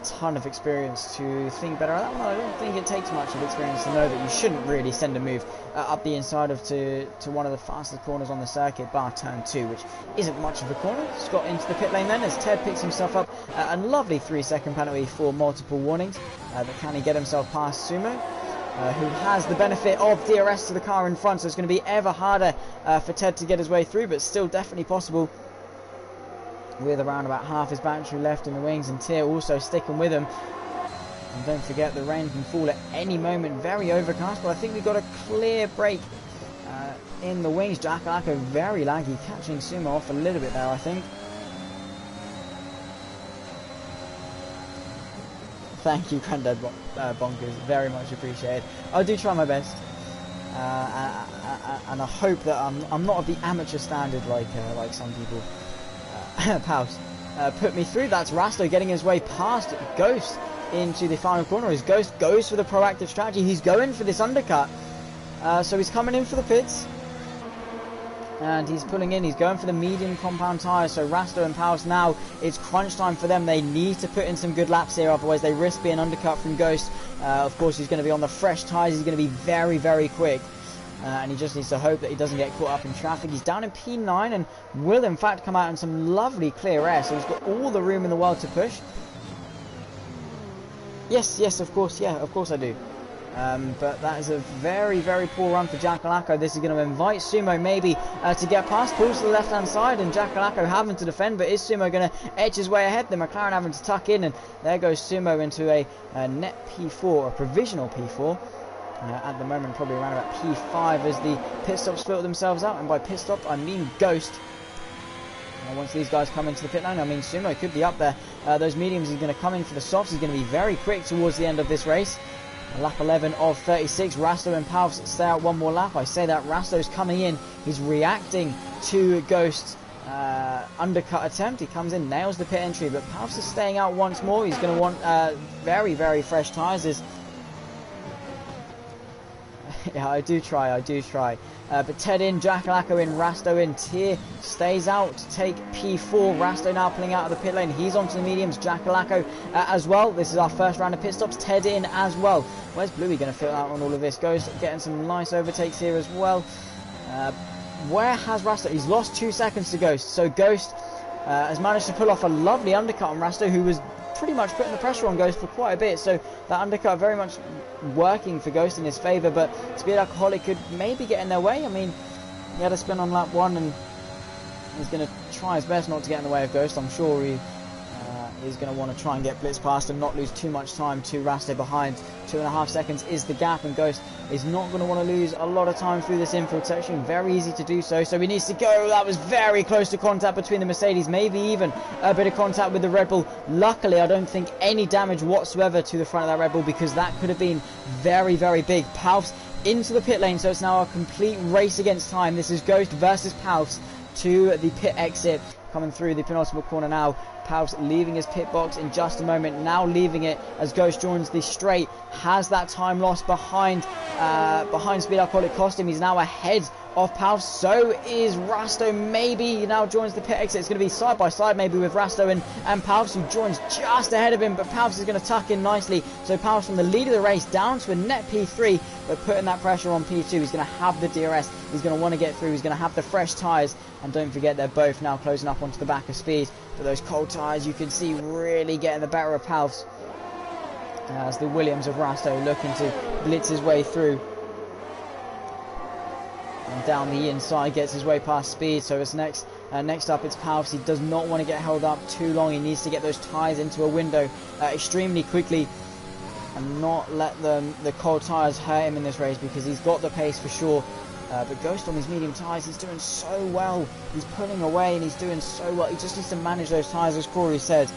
ton of experience to think better. That one, I don't think it takes much of experience to know that you shouldn't really send a move up the inside of to one of the fastest corners on the circuit, bar turn 2, which isn't much of a corner. Scott into the pit lane then as Ted picks himself up a lovely 3-second penalty for multiple warnings. But can he get himself past Sumo, who has the benefit of DRS to the car in front, so it's going to be ever harder for Ted to get his way through, but still definitely possible with around about half his battery left in the wings, and Tyr also sticking with him. And don't forget the rain can fall at any moment, very overcast, but I think we've got a clear break in the wings. Jackalacco very laggy, catching Sumo off a little bit there, I think. Thank you, Grandad Bonkers, very much appreciated. I do try my best, and I hope that I'm not of the amateur standard like some people. Pals put me through. That's Rasto getting his way past Ghost into the final corner as Ghost goes for the proactive strategy. He's going for this undercut, so he's coming in for the pits and he's pulling in. He's going for the medium compound tyres, so Rasto and Pals now, it's crunch time for them. They need to put in some good laps here, otherwise they risk being undercut from Ghost. Of course he's going to be on the fresh tyres. He's going to be very, very quick. And he just needs to hope that he doesn't get caught up in traffic. He's down in P9 and will in fact come out in some lovely clear air, so he's got all the room in the world to push. Yes, of course, yeah, of course I do. But that is a very, very poor run for Jackalacco. This is going to invite Sumo maybe to get past. Pulls to the left hand side and Jackalacco having to defend, but is Sumo going to edge his way ahead? The McLaren having to tuck in, and there goes Sumo into a net P4, a provisional P4. At the moment probably around about P5 as the pit stops filter themselves out, and by pit stop I mean Ghost. Once these guys come into the pit lane, I mean Sumo could be up there. Those mediums, he's going to come in for the softs. He's going to be very quick towards the end of this race. Lap 11 of 36. Rasto and Pals stay out one more lap. I say that Rasto's coming in. He's reacting to Ghost's undercut attempt. He comes in, nails the pit entry, but Pals is staying out once more. He's going to want very, very fresh tyres. Yeah, I do try. But Ted in, Jackalacco in, Rasto in. Tyr stays out to take P4. Rasto now pulling out of the pit lane. He's onto the mediums. Jackalacco as well. This is our first round of pit stops. Ted in as well. Where's Bluey going to fill out on all of this? Goes getting some nice overtakes here as well. Where has Rasto? He's lost 2 seconds to Ghost. So Ghost has managed to pull off a lovely undercut on Rasto, who was pretty much putting the pressure on Ghost for quite a bit, so that undercut very much working for Ghost in his favour, but Speed Alcoholic could maybe get in their way. I mean, he had a spin on lap 1 and he's going to try his best not to get in the way of Ghost. I'm sure he is going to want to try and get blitz past and not lose too much time to Rasto behind. 2.5 seconds is the gap, and Ghost is not going to want to lose a lot of time through this infield section. Very easy to do so, so he needs to go. That was very close to contact between the Mercedes, maybe even a bit of contact with the Red Bull. Luckily, I don't think any damage whatsoever to the front of that Red Bull, because that could have been very, very big. Palps into the pit lane, so it's now a complete race against time. This is Ghost versus Palps to the pit exit. Coming through the penultimate corner now. Palps leaving his pit box in just a moment. Now leaving it as Ghost joins the straight. Has that time lost behind Speed Alcoholic cost him. He's now ahead of Palps. So is Rasto. Maybe he now joins the pit exit. It's going to be side by side maybe with Rasto and Palps, who joins just ahead of him. But Palps is going to tuck in nicely. So Palps from the lead of the race down to a net P3. But putting that pressure on P2. He's going to have the DRS. He's going to want to get through. He's going to have the fresh tyres. And don't forget, they're both now closing up onto the back of Speed. But those cold tyres, you can see, really getting the better of Palps. As the Williams of Rasto looking to blitz his way through. And down the inside, gets his way past Speed. So his next Next up, it's Palps. He does not want to get held up too long. He needs to get those tyres into a window extremely quickly and not let the cold tyres hurt him in this race, because he's got the pace for sure. But Ghost on these medium tyres, he's doing so well. He's pulling away and he's doing so well. He just needs to manage those tyres, as Corey said.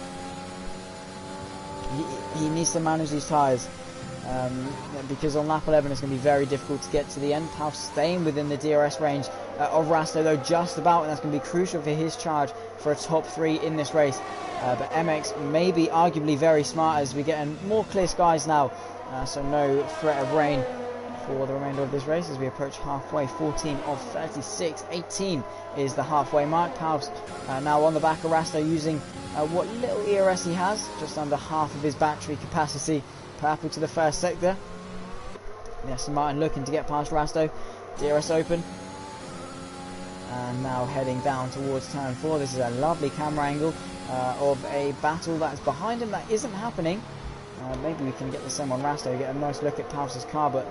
He needs to manage these tyres. Because on lap 11 it's going to be very difficult to get to the end. Palps staying within the DRS range of Rasto, though, just about, and that's going to be crucial for his charge for a top 3 in this race. But MX may be arguably very smart as we're getting more clear skies now, so no threat of rain for the remainder of this race as we approach halfway. 14 of 36, 18 is the halfway mark. Palps now on the back of Rasto using what little ERS he has, just under half of his battery capacity. Apple to the first sector. Aston Martin looking to get past Rasto. DRS open. And now heading down towards turn 4. This is a lovely camera angle of a battle that's behind him that isn't happening. Maybe we can get the same on Rasto, get a nice look at Palps' car, but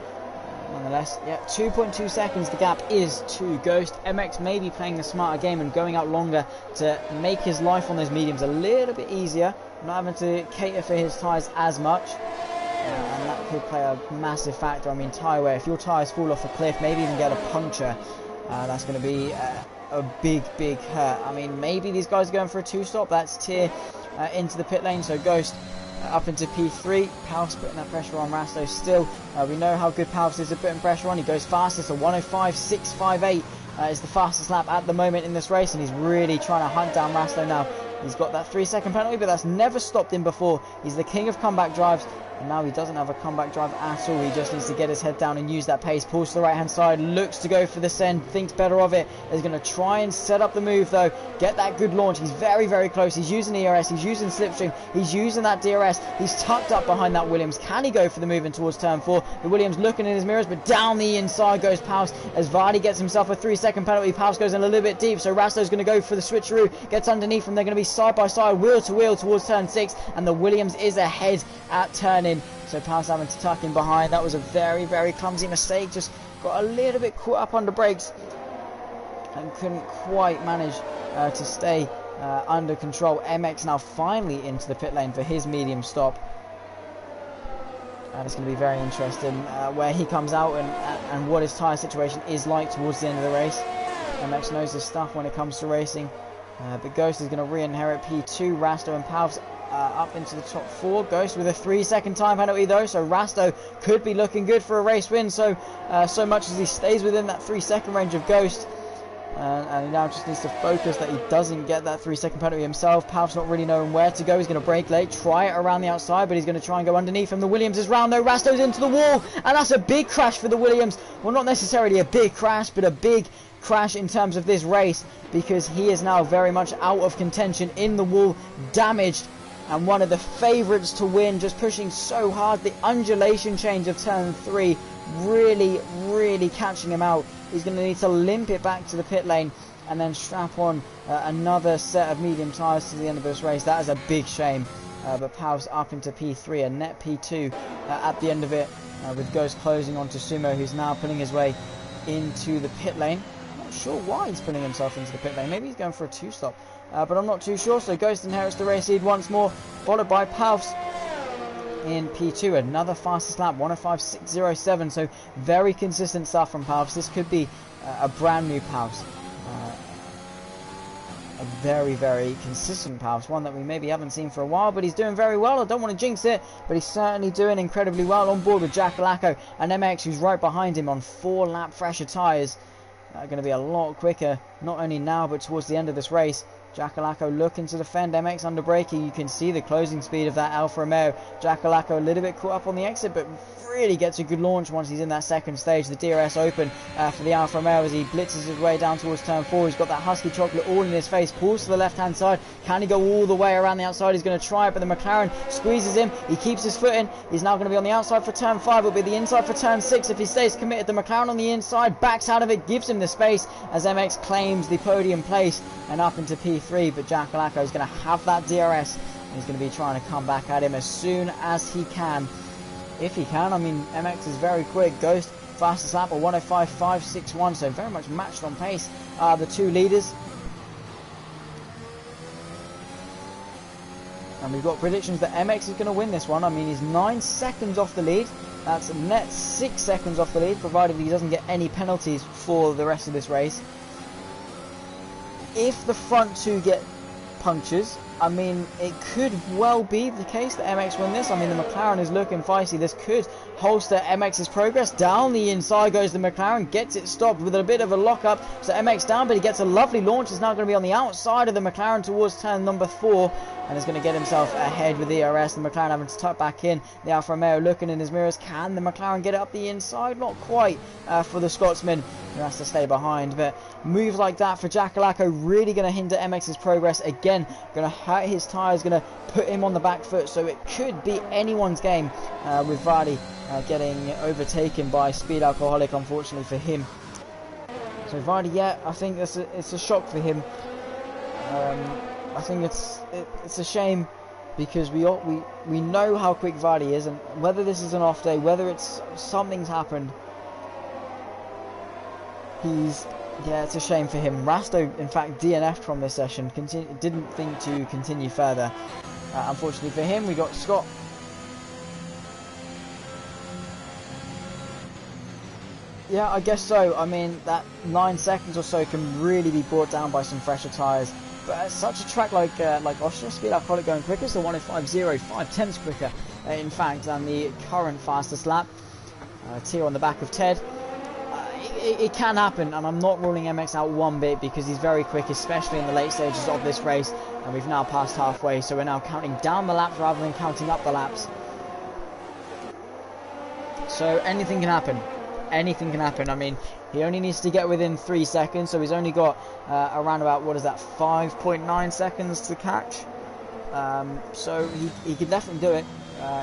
nonetheless, yeah, 2.2 seconds the gap is to Ghost. MX may be playing the smarter game and going out longer to make his life on those mediums a little bit easier, not having to cater for his tyres as much. And that could play a massive factor. I mean, tyre wear, if your tyres fall off a cliff, maybe even get a puncture, that's going to be a big hurt. I mean, maybe these guys are going for a 2-stop. That's Tier into the pit lane, so Ghost up into P3. Palps putting that pressure on Rasto still. We know how good Palps is at putting pressure on. He goes fastest, so 105.658 is the fastest lap at the moment in this race, and he's really trying to hunt down Rasto now. He's got that 3-second penalty, but that's never stopped him before. He's the king of comeback drives, and now he doesn't have a comeback drive at all. He just needs to get his head down and use that pace. Pulls to the right-hand side, looks to go for the send, thinks better of it. He's going to try and set up the move, though. Get that good launch. He's very close. He's using ERS. He's using slipstream. He's using that DRS. He's tucked up behind that Williams. Can he go for the move in towards turn 4? The Williams looking in his mirrors, but down the inside goes Palps as Vardy gets himself a 3-second penalty. Palps goes in a little bit deep, so Rasto's going to go for the switcheroo. Gets underneath him. They're going to be side by side, wheel to wheel towards turn 6, and the Williams is ahead at turn in. So Palps having to tuck in behind. That was a very clumsy mistake. Just got a little bit caught up under brakes and couldn't quite manage to stay under control. MX now finally into the pit lane for his medium stop. And it's going to be very interesting where he comes out and what his tyre situation is like towards the end of the race. MX knows his stuff when it comes to racing. But Ghost is going to re-inherit P2. Rasto and Palps up into the top 4. Ghost with a 3-second time penalty, though, so Rasto could be looking good for a race win. So much as he stays within that 3-second range of Ghost, and he now just needs to focus that he doesn't get that 3-second penalty himself. Palps not really knowing where to go. He's going to brake late, try it around the outside, but he's going to try and go underneath him. The Williams is round, though. Rasto's into the wall, and that's a big crash for the Williams. Well, not necessarily a big crash, but a big crash in terms of this race, because he is now very much out of contention, in the wall, damaged, and one of the favourites to win, just pushing so hard. The undulation change of turn 3 really catching him out. He's going to need to limp it back to the pit lane and then strap on another set of medium tyres to the end of this race. That is a big shame. But Palps up into P3, a net P2 at the end of it, with Ghost closing onto Sumo, who's now putting his way into the pit lane. Not sure why he's putting himself into the pit lane. Maybe he's going for a 2-stop, but I'm not too sure. So Ghost inherits the race lead once more, followed by Palps in P2. Another fastest lap, 105.607. So very consistent stuff from Palps. This could be a brand new Palps. A very consistent Palps, one that we maybe haven't seen for a while, but he's doing very well. I don't want to jinx it, but he's certainly doing incredibly well. On board with Jackalacco and MX, who's right behind him on 4-lap fresher tyres. Are going to be a lot quicker, not only now but towards the end of this race. Jackalacco looking to defend. MX under braking. You can see the closing speed of that Alfa Romeo. Jackalacco a little bit caught up on the exit, but really gets a good launch once he's in that second stage. The DRS open for the Alfa Romeo as he blitzes his way down towards turn 4. He's got that husky chocolate all in his face. Pulls to the left hand side. Can he go all the way around the outside? He's going to try it, but the McLaren squeezes him. He keeps his foot in. He's now going to be on the outside for turn 5. It'll be the inside for turn 6 if he stays committed. The McLaren on the inside backs out of it, gives him the space as MX claims the podium place and up into P3. But Jackalacco is going to have that DRS and he's going to be trying to come back at him as soon as he can. If he can. I mean, MX is very quick. Ghost fastest lap at 105.561, so very much matched on pace. The two leaders. And we've got predictions that MX is going to win this one. I mean, he's 9 seconds off the lead. That's a net 6 seconds off the lead, provided he doesn't get any penalties for the rest of this race. If the front two get punctures, I mean, it could well be the case that MX win this. I mean, the McLaren is looking feisty. This could holster MX's progress. Down the inside goes the McLaren, gets it stopped with a bit of a lock-up. So MX down, but he gets a lovely launch. He's now going to be on the outside of the McLaren towards turn number 4, and is going to get himself ahead with the ERS. The McLaren having to tuck back in. The Alfa Romeo looking in his mirrors. Can the McLaren get it up the inside? Not quite for the Scotsman, who has to stay behind. But moves like that for Jackalacco really going to hinder MX's progress. Again, going to hurt his tyres, going to put him on the back foot. So it could be anyone's game with Vardy getting overtaken by Speed Alcoholic, unfortunately for him. So Vardy, yeah, I think it's a shock for him. I think it's a shame, because we know how quick Vardy is, and whether this is an off day, whether it's something's happened, it's a shame for him. Rasto, in fact, DNF'd from this session, didn't think to continue further. Unfortunately for him, we got Scott. Yeah, I guess so. I mean, that 9 seconds or so can really be brought down by some fresher tyres. But at such a track like Austria, Speed Alcoholic going quicker, so 1:05.0, 5/10 quicker, in fact, than the current fastest lap. Tier on the back of Ted. It can happen, and I'm not ruling MX out one bit, because he's very quick, especially in the late stages of this race. And we've now passed halfway, so we're now counting down the laps rather than counting up the laps. So anything can happen. Anything can happen. I mean, he only needs to get within 3 seconds, so he's only got around about, 5.9 seconds to catch. So he can definitely do it.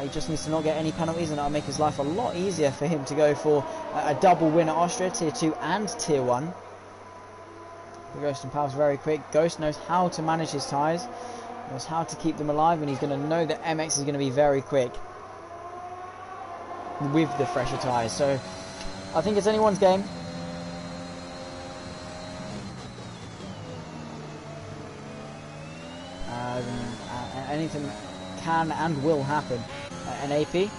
He just needs to not get any penalties, and that'll make his life a lot easier for him to go for a double win at Austria, Tier 2 and Tier 1. The Ghost and Pal's very quick. Ghost knows how to manage his tyres, knows how to keep them alive, and he's going to know that MX is going to be very quick with the fresher tyres. So I think it's anyone's game. Anything can and will happen. An AP.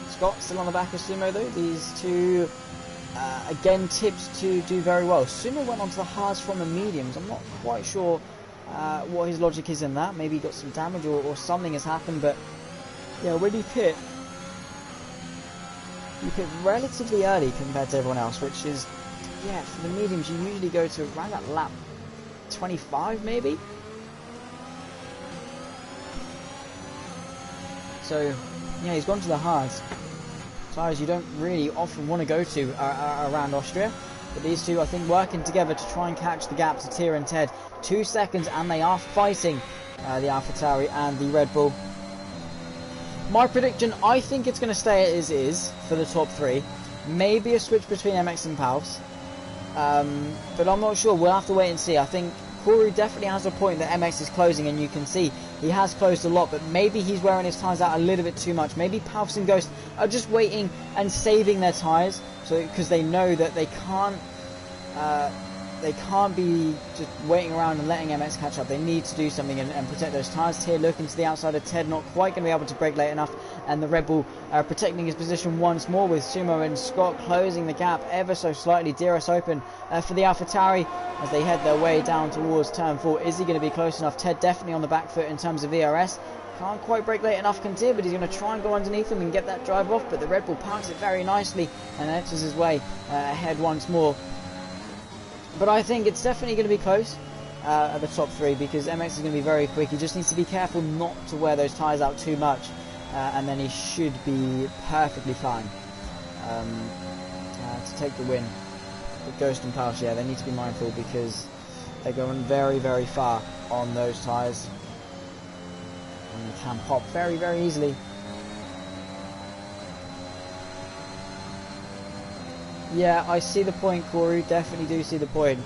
Scott still on the back of Sumo though. These two, again, tips to do very well. Sumo went onto the hards from the mediums. I'm not quite sure what his logic is in that. Maybe he got some damage or something has happened, but yeah, when you pit relatively early compared to everyone else, which is, yeah, for the mediums you usually go to around that lap 25 maybe. So yeah, he's gone to the hards, tyres you don't really often want to go to around Austria. But these two, I think, working together to try and catch the gap to Tier and Ted. 2 seconds, and they are fighting the AlphaTauri and the Red Bull. My prediction, I think it's going to stay as is for the top 3. Maybe a switch between MX and Pals. But I'm not sure. We'll have to wait and see. I think Koru definitely has a point that MX is closing, and you can see he has closed a lot, but maybe he's wearing his tyres out a little bit too much. Maybe Palps and Ghost are just waiting and saving their tyres, so because they know that they can't be just waiting around and letting MX catch up. They need to do something and protect those tyres. Tier looking to the outside of Ted, not quite going to be able to brake late enough, and the Red Bull protecting his position once more, with Sumo and Scott closing the gap ever so slightly. DRS open for the AlphaTauri as they head their way down towards turn 4. Is he going to be close enough? Ted definitely on the back foot in terms of ERS. Can't quite brake late enough, Tier, but he's going to try and go underneath him and get that drive off, but the Red Bull parks it very nicely and enters his way ahead once more. But I think it's definitely going to be close at the top 3, because MX is going to be very quick. He just needs to be careful not to wear those tyres out too much, and then he should be perfectly fine to take the win. But Ghost and Palsh, yeah, they need to be mindful, because they're going very, very far on those tyres, and they can pop very, very easily. Yeah, I see the point, Koru. Definitely do see the point.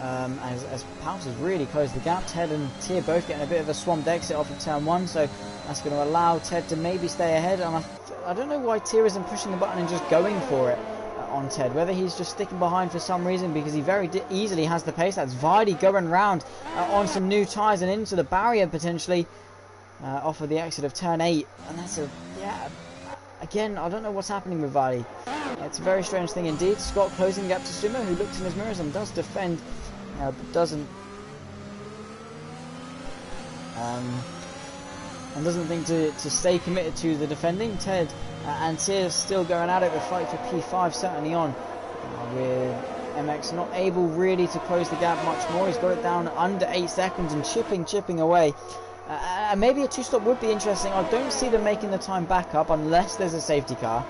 As Palps has really closed the gap. Ted and Tier both getting a bit of a swamped exit off of turn 1, so that's going to allow Ted to maybe stay ahead. And I don't know why Tier isn't pushing the button and just going for it on Ted. Whether he's just sticking behind for some reason, because he very easily has the pace. That's Vardy going round on some new tyres and into the barrier potentially. off of the exit of turn 8, and that's again, I don't know what's happening with Vardy. It's a very strange thing indeed. Scott closing the gap to Sumo, who looks in his mirrors and does defend, but doesn't think to stay committed to the defending. Ted and Tier still going at it. The fight for P5 certainly on, with MX not able really to close the gap much more. He's got it down under 8 seconds and chipping away. And maybe a 2-stop would be interesting. I don't see them making the time back up unless there's a safety car,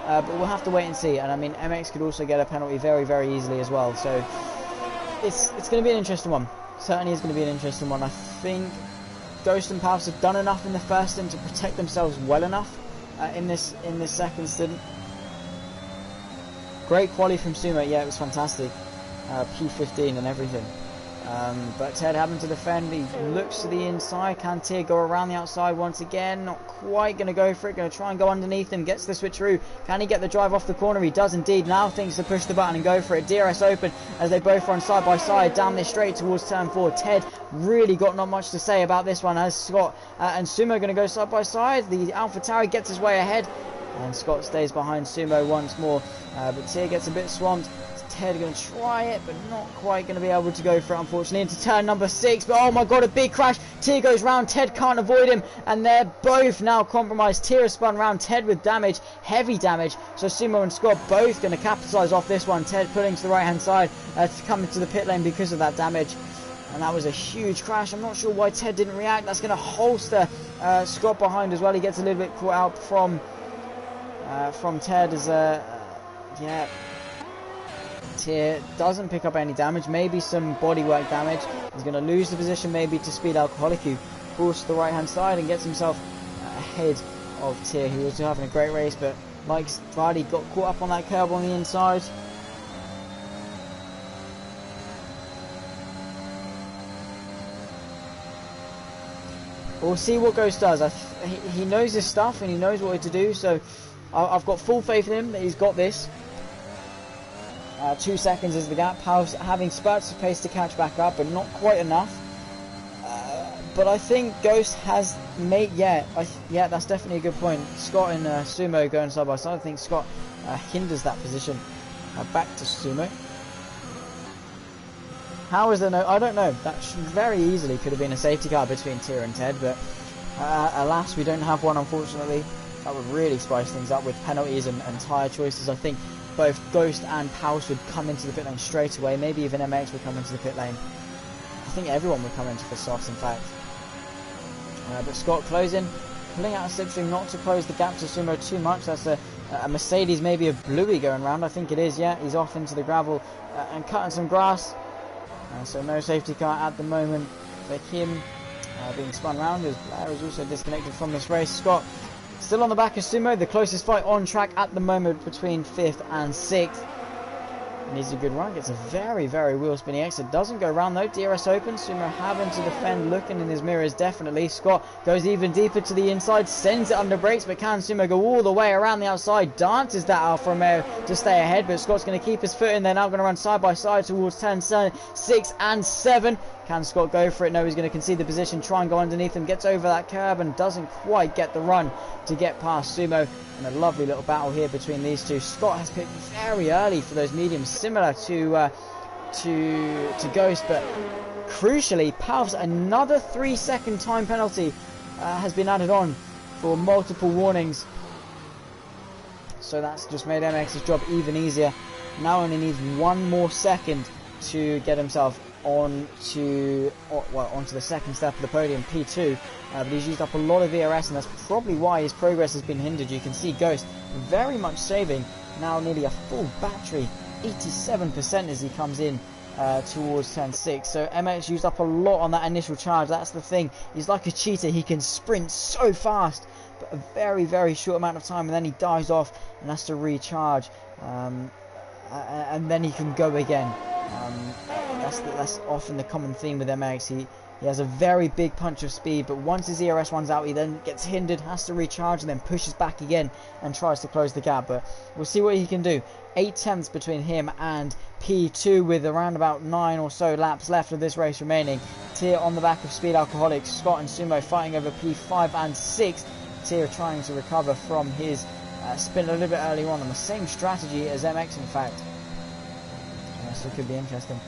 but we'll have to wait and see. And I mean, MX could also get a penalty very easily as well, so it's going to be an interesting one. Certainly is going to be an interesting one. I think Ghost and Pals have done enough in the first stint to protect themselves well enough in this second stint. Great quali from Sumo, yeah, it was fantastic. P15 and everything. But Ted having to defend. He looks to the inside. Can Tier go around the outside once again? Not quite going to go for it. Going to try and go underneath him. Gets the switcheroo. Can he get the drive off the corner? He does indeed. Now thinks to push the button and go for it. DRS open as they both run side by side down this straight towards turn 4. Ted really got not much to say about this one, as Scott and Sumo going to go side by side. The AlphaTauri gets his way ahead, and Scott stays behind Sumo once more. But Tier gets a bit swamped. Ted going to try it, but not quite going to be able to go for it, unfortunately, into turn number 6. But oh my god, a big crash. Tier goes round, Ted can't avoid him, and they're both now compromised. Tier has spun round, Ted with damage, heavy damage. So Sumo and Scott both going to capitalise off this one. Ted pulling to the right hand side to come into the pit lane because of that damage. And that was a huge crash. I'm not sure why Ted didn't react. That's going to holster Scott behind as well. He gets a little bit caught out from Ted as yeah. Tier doesn't pick up any damage, maybe some bodywork damage. He's going to lose the position maybe to Speed Alcoholic, who pulls to the right hand side and gets himself ahead of Tier, who was having a great race, but like Vardy got caught up on that curb on the inside. We'll see what Ghost does. He knows his stuff and he knows what to do, so I've got full faith in him that he's got this. 2 seconds is the gap. House having spurts of pace to catch back up, but not quite enough. But I think Ghost has made, yeah, that's definitely a good point. Scott and Sumo going side by side. I think Scott hinders that position. Back to Sumo. How is there no? I don't know. That very easily could have been a safety car between Tier and Ted, but alas, we don't have one, unfortunately. That would really spice things up with penalties and tyre choices. I think both Ghost and Paus would come into the pit lane straight away. Maybe even MX would come into the pit lane. I think everyone would come into the softs, in fact. But Scott closing, pulling out a slipstream not to close the gap to Sumo too much. That's a Mercedes, maybe a Bluey going round. I think it is, yeah. He's off into the gravel and cutting some grass. So no safety car at the moment for him being spun round, as Blair is also disconnected from this race. Scott still on the back of Sumo, the closest fight on track at the moment between 5th and 6th. Needs a good run, gets a very wheel spinning exit, doesn't go round though. DRS open, Sumo having to defend, looking in his mirrors definitely. Scott goes even deeper to the inside, sends it under brakes, but can Sumo go all the way around the outside, dances that Alfa Romeo to stay ahead, but Scott's going to keep his foot in. They're now going to run side by side towards turn 6 and 7. Can Scott go for it? No, he's going to concede the position, try and go underneath him, gets over that curb and doesn't quite get the run to get past Sumo. And a lovely little battle here between these two. Scott has picked very early for those mediums, similar to Ghost, but crucially, Palf's another 3-second time penalty has been added on for multiple warnings. So that's just made MX's job even easier. Now only needs 1 more second to get himself onto the second step of the podium, P2. But he's used up a lot of VRS, and that's probably why his progress has been hindered. You can see Ghost very much saving, now nearly a full battery, 87% as he comes in towards turn 6. So MX used up a lot on that initial charge. That's the thing, he's like a cheetah, he can sprint so fast but a very short amount of time, and then he dies off and has to recharge, and then he can go again. That's often the common theme with MX. He has a very big punch of speed, but once his ERS runs out, he then gets hindered, has to recharge, and then pushes back again and tries to close the gap. But we'll see what he can do. 8 tenths between him and P2 with around about 9 or so laps left of this race remaining. Tier on the back of Speed Alcoholics. Scott and Sumo fighting over P5 and 6. Tier trying to recover from his spin a little bit earlier on the same strategy as MX, in fact. So it could be interesting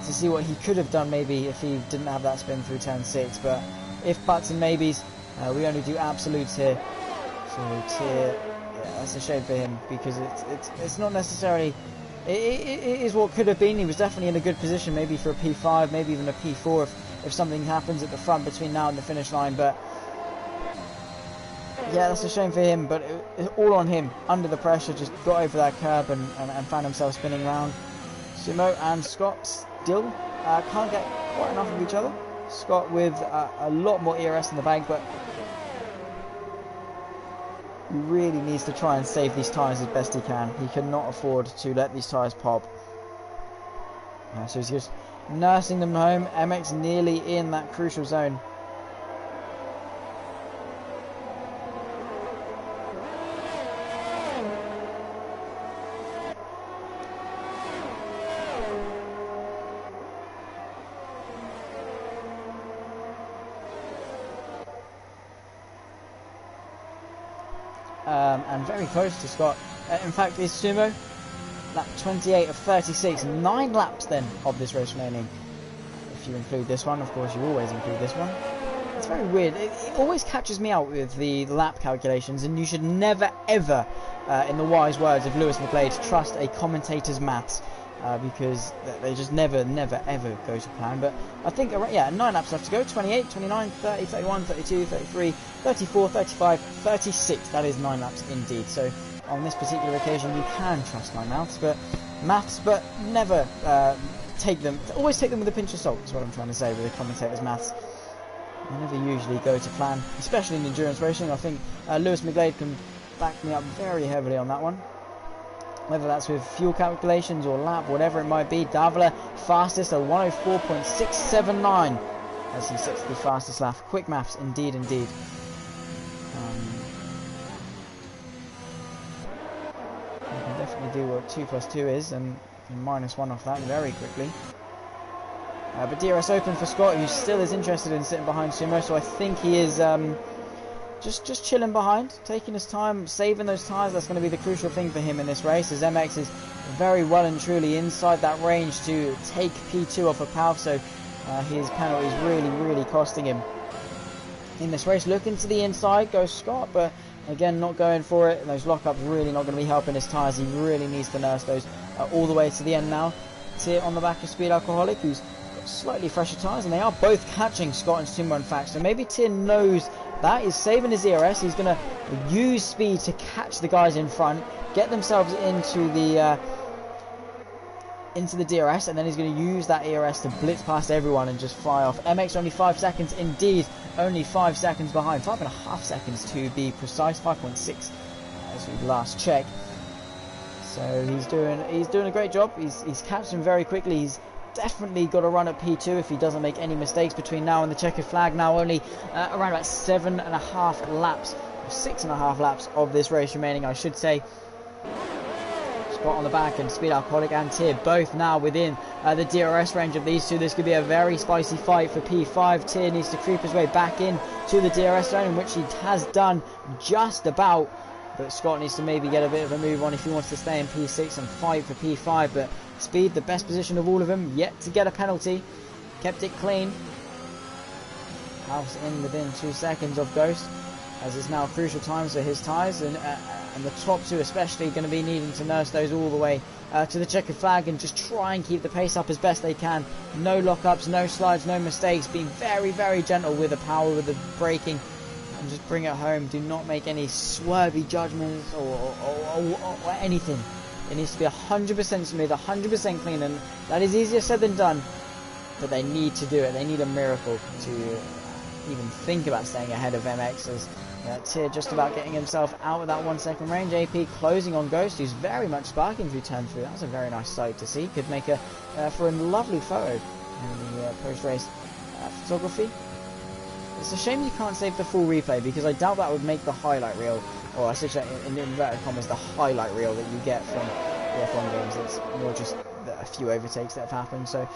to see what he could have done maybe if he didn't have that spin through turn 6. But if buts and maybes, we only do absolutes here. So Tier, yeah, that's a shame for him, because it's not necessarily. It is what could have been. He was definitely in a good position, maybe for a P5, maybe even a P4 if something happens at the front between now and the finish line. But yeah, that's a shame for him, but all on him. Under the pressure, just got over that curb and found himself spinning around. Sumo and Scott still can't get quite enough of each other. Scott with a lot more ERS in the bank, but he really needs to try and save these tyres as best he can. He cannot afford to let these tyres pop. So he's just nursing them home. MX nearly in that crucial zone. And very close to Scott. In fact, is Sumo lap 28 of 36, 9 laps then of this race remaining. If you include this one, of course you always include this one. It's very weird. It always catches me out with the lap calculations, and you should never ever, in the wise words of Lewis McGlade, trust a commentator's maths. Because they just never ever go to plan. But I think, yeah, 9 laps left to go. 28, 29, 30, 31, 32, 33, 34, 35, 36. That is 9 laps indeed. So on this particular occasion you can trust my maths, but never always take them with a pinch of salt, is what I'm trying to say with a commentator's maths. They never usually go to plan, especially in endurance racing. I think Lewis McGlade can back me up very heavily on that one. Whether that's with fuel calculations or lap, whatever it might be. Davila fastest at 104.679 as he sets the fastest lap. Quick maths, indeed. You can definitely do what 2 plus 2 is and minus 1 off that very quickly. But DRS open for Scott, who still is interested in sitting behind Sumo, so I think he is just chilling behind, taking his time, saving those tyres. That's going to be the crucial thing for him in this race, as MX is very well and truly inside that range to take P2 off of Palv, so his penalty is really costing him in this race. Looking to the inside goes Scott, but again not going for it. Those lockups really not going to be helping his tyres. He really needs to nurse those all the way to the end now. Tier on the back of Speed Alcoholic, who's got slightly fresher tyres, and they are both catching Scott and Sumo, in fact, so maybe Tier knows that. Is saving his ERS. He's going to use speed to catch the guys in front, get themselves into the DRS, and then he's going to use that ERS to blitz past everyone and just fly off. MX only 5 seconds, indeed, only 5 seconds behind. 5.5 seconds to be precise. 5.6 as we last checked. So he's doing a great job. He's catched him very quickly. He's definitely got to run at P2 if he doesn't make any mistakes between now and the checkered flag. Now only around about 7.5 laps, or 6.5 laps of this race remaining, I should say. Scott on the back and Speed Alcoholic and Tier both now within the DRS range of these two. This could be a very spicy fight for P5. Tier needs to creep his way back in to the DRS zone, in which he has done just about. But Scott needs to maybe get a bit of a move on if he wants to stay in P6 and fight for P5. But Speed, the best position of all of them, yet to get a penalty. Kept it clean. House in within 2 seconds of Ghost, as it's now crucial times for his tyres, and the top two especially going to be needing to nurse those all the way to the checkered flag and just try and keep the pace up as best they can. No lockups, no slides, no mistakes. Being very gentle with the power, with the braking, and just bring it home. Do not make any swervy judgments or anything. It needs to be 100% smooth, 100% clean, and that is easier said than done. But they need to do it. They need a miracle to even think about staying ahead of MX, as Tier just about getting himself out of that 1 second range. AP closing on Ghost, who's very much sparking through turn 3. That was a very nice sight to see. Could make for a lovely photo and the post-race photography. It's a shame you can't save the full replay, because I doubt that would make the highlight reel, or I should say in inverted commas, the highlight reel that you get from the F1 games. It's more just a few overtakes that have happened. So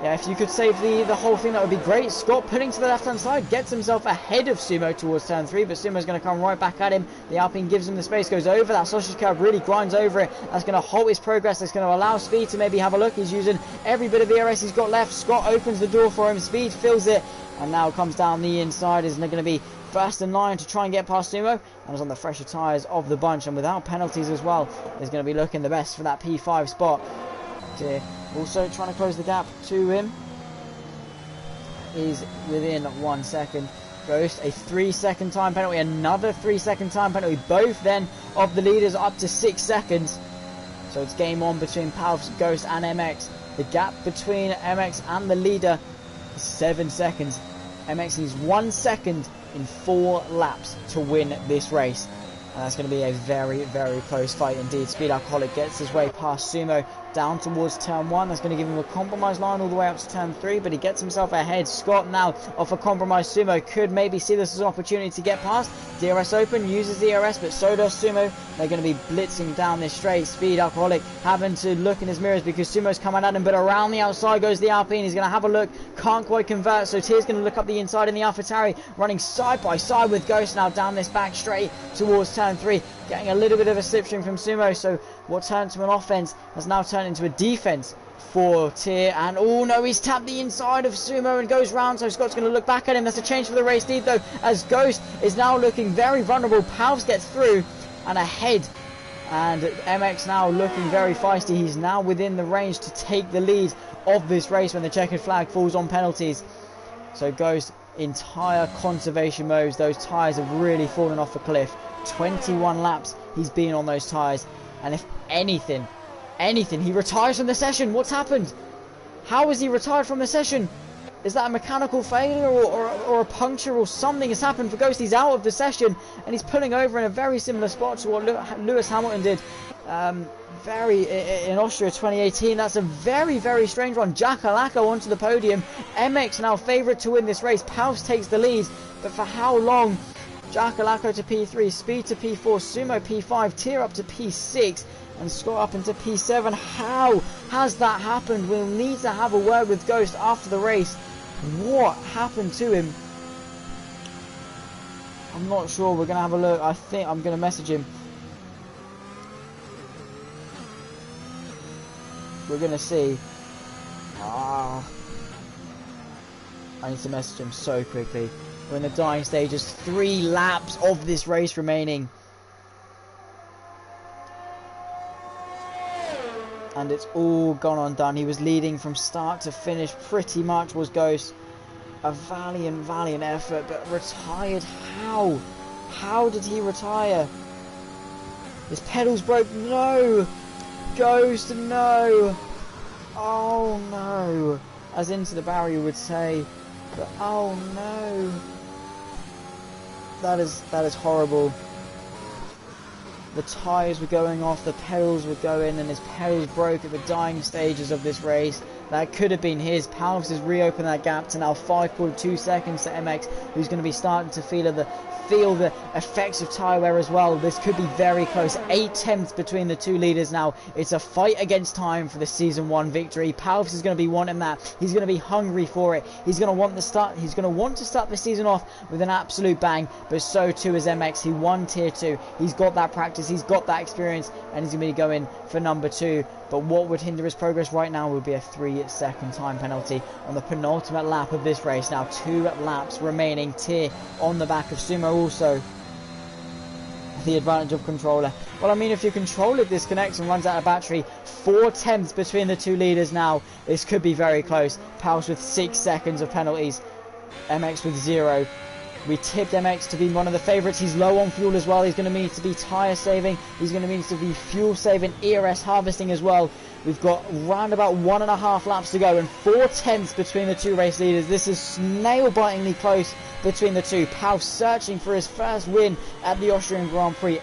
yeah, if you could save the whole thing, that would be great. Scott pulling to the left-hand side, gets himself ahead of Sumo towards turn 3, but Sumo's going to come right back at him. The Alpine gives him the space, goes over that sausage curb, really grinds over it. That's going to halt his progress. That's going to allow Speed to maybe have a look. He's using every bit of ERS he's got left. Scott opens the door for him. Speed fills it, and now comes down the inside. Is going to be first in line to try and get past Sumo, and is on the fresher tyres of the bunch, and without penalties as well, is going to be looking the best for that P5 spot. Also trying to close the gap to him. Is within 1 second. Ghost, a 3-second time penalty, another 3-second time penalty. Both then of the leaders up to 6 seconds. So it's game on between Palfs, Ghost and MX. The gap between MX and the leader is 7 seconds. MX needs 1 second in 4 laps to win this race. And that's going to be a very, very close fight indeed. Speed Alcoholic gets his way past Sumo down towards turn 1. That's going to give him a compromise line all the way up to turn 3, but he gets himself ahead. Scott now off a compromise. Sumo could maybe see this as an opportunity to get past. DRS open, uses the DRS, but so does Sumo. They're going to be blitzing down this straight. Speed Alcoholic having to look in his mirrors because Sumo's coming at him, but around the outside goes the Alpine. He's going to have a look, can't quite convert, so Tier's going to look up the inside in the AlphaTauri, running side by side with Ghost now down this back straight towards turn 3. Getting a little bit of a slipstream from Sumo, so what turned to an offense has now turned into a defense for Tier. And oh no, he's tapped the inside of Sumo and goes round, so Scott's going to look back at him. That's a change for the race lead though, as Ghost is now looking very vulnerable. Palves gets through and ahead, and MX now looking very feisty. He's now within the range to take the lead of this race when the checkered flag falls on penalties. So Ghost in tyre conservation modes. Those tyres have really fallen off a cliff. 21 laps he's been on those tyres, and if anything, he retires from the session. What's happened? How is he retired from the session? Is that a mechanical failure or a puncture, or something has happened for Ghost? He's out of the session, and he's pulling over in a very similar spot to what Lewis Hamilton did in Austria 2018. That's a very, very strange one. Jackalacco onto the podium. MX now favourite to win this race. Palps takes the lead, but for how long? Jackalacco to P3, Speed to P4, Sumo P5, Tier up to P6, and Scott up into P7. How has that happened? We'll need to have a word with Ghost after the race. What happened to him? I'm not sure. We're going to have a look. I think I'm going to message him. We're going to see. I need to message him so quickly. We're in the dying stages. 3 laps of this race remaining. And it's all gone undone. He was leading from start to finish pretty much, was Ghost. A valiant effort, but retired how? How did he retire? His pedals broke. No! Ghost, no! Oh no! As Into the Barrier would say. But oh no! That is horrible. The tyres were going off, the pedals were going, and his pedals broke at the dying stages of this race. That could have been his. Palves has reopened that gap to now 5.2 seconds to MX, who's going to be starting to feel the effects of tyre wear as well. This could be very close. 8 tenths between the two leaders now. It's a fight against time for the Season 1 victory. Palves is going to be wanting that. He's going to be hungry for it. He's going to want to start the season off with an absolute bang, but so too is MX. He won Tier 2. He's got that practice, he's got that experience, and he's going to be going for number 2. But what would hinder his progress right now would be a 3-second time penalty on the penultimate lap of this race. Now 2 laps remaining. Tier on the back of Sumo also. The advantage of controller. Well, I mean, if your controller disconnects and runs out of battery, 4 tenths between the two leaders now. This could be very close. Palps with 6 seconds of penalties. MX with 0. We tipped MX to be one of the favourites. He's low on fuel as well. He's going to need to be tyre saving. He's going to need to be fuel saving, ERS harvesting as well. We've got round about 1.5 laps to go and 4 tenths between the two race leaders. This is nail-bitingly close between the two. Pau searching for his first win at the Austrian Grand Prix.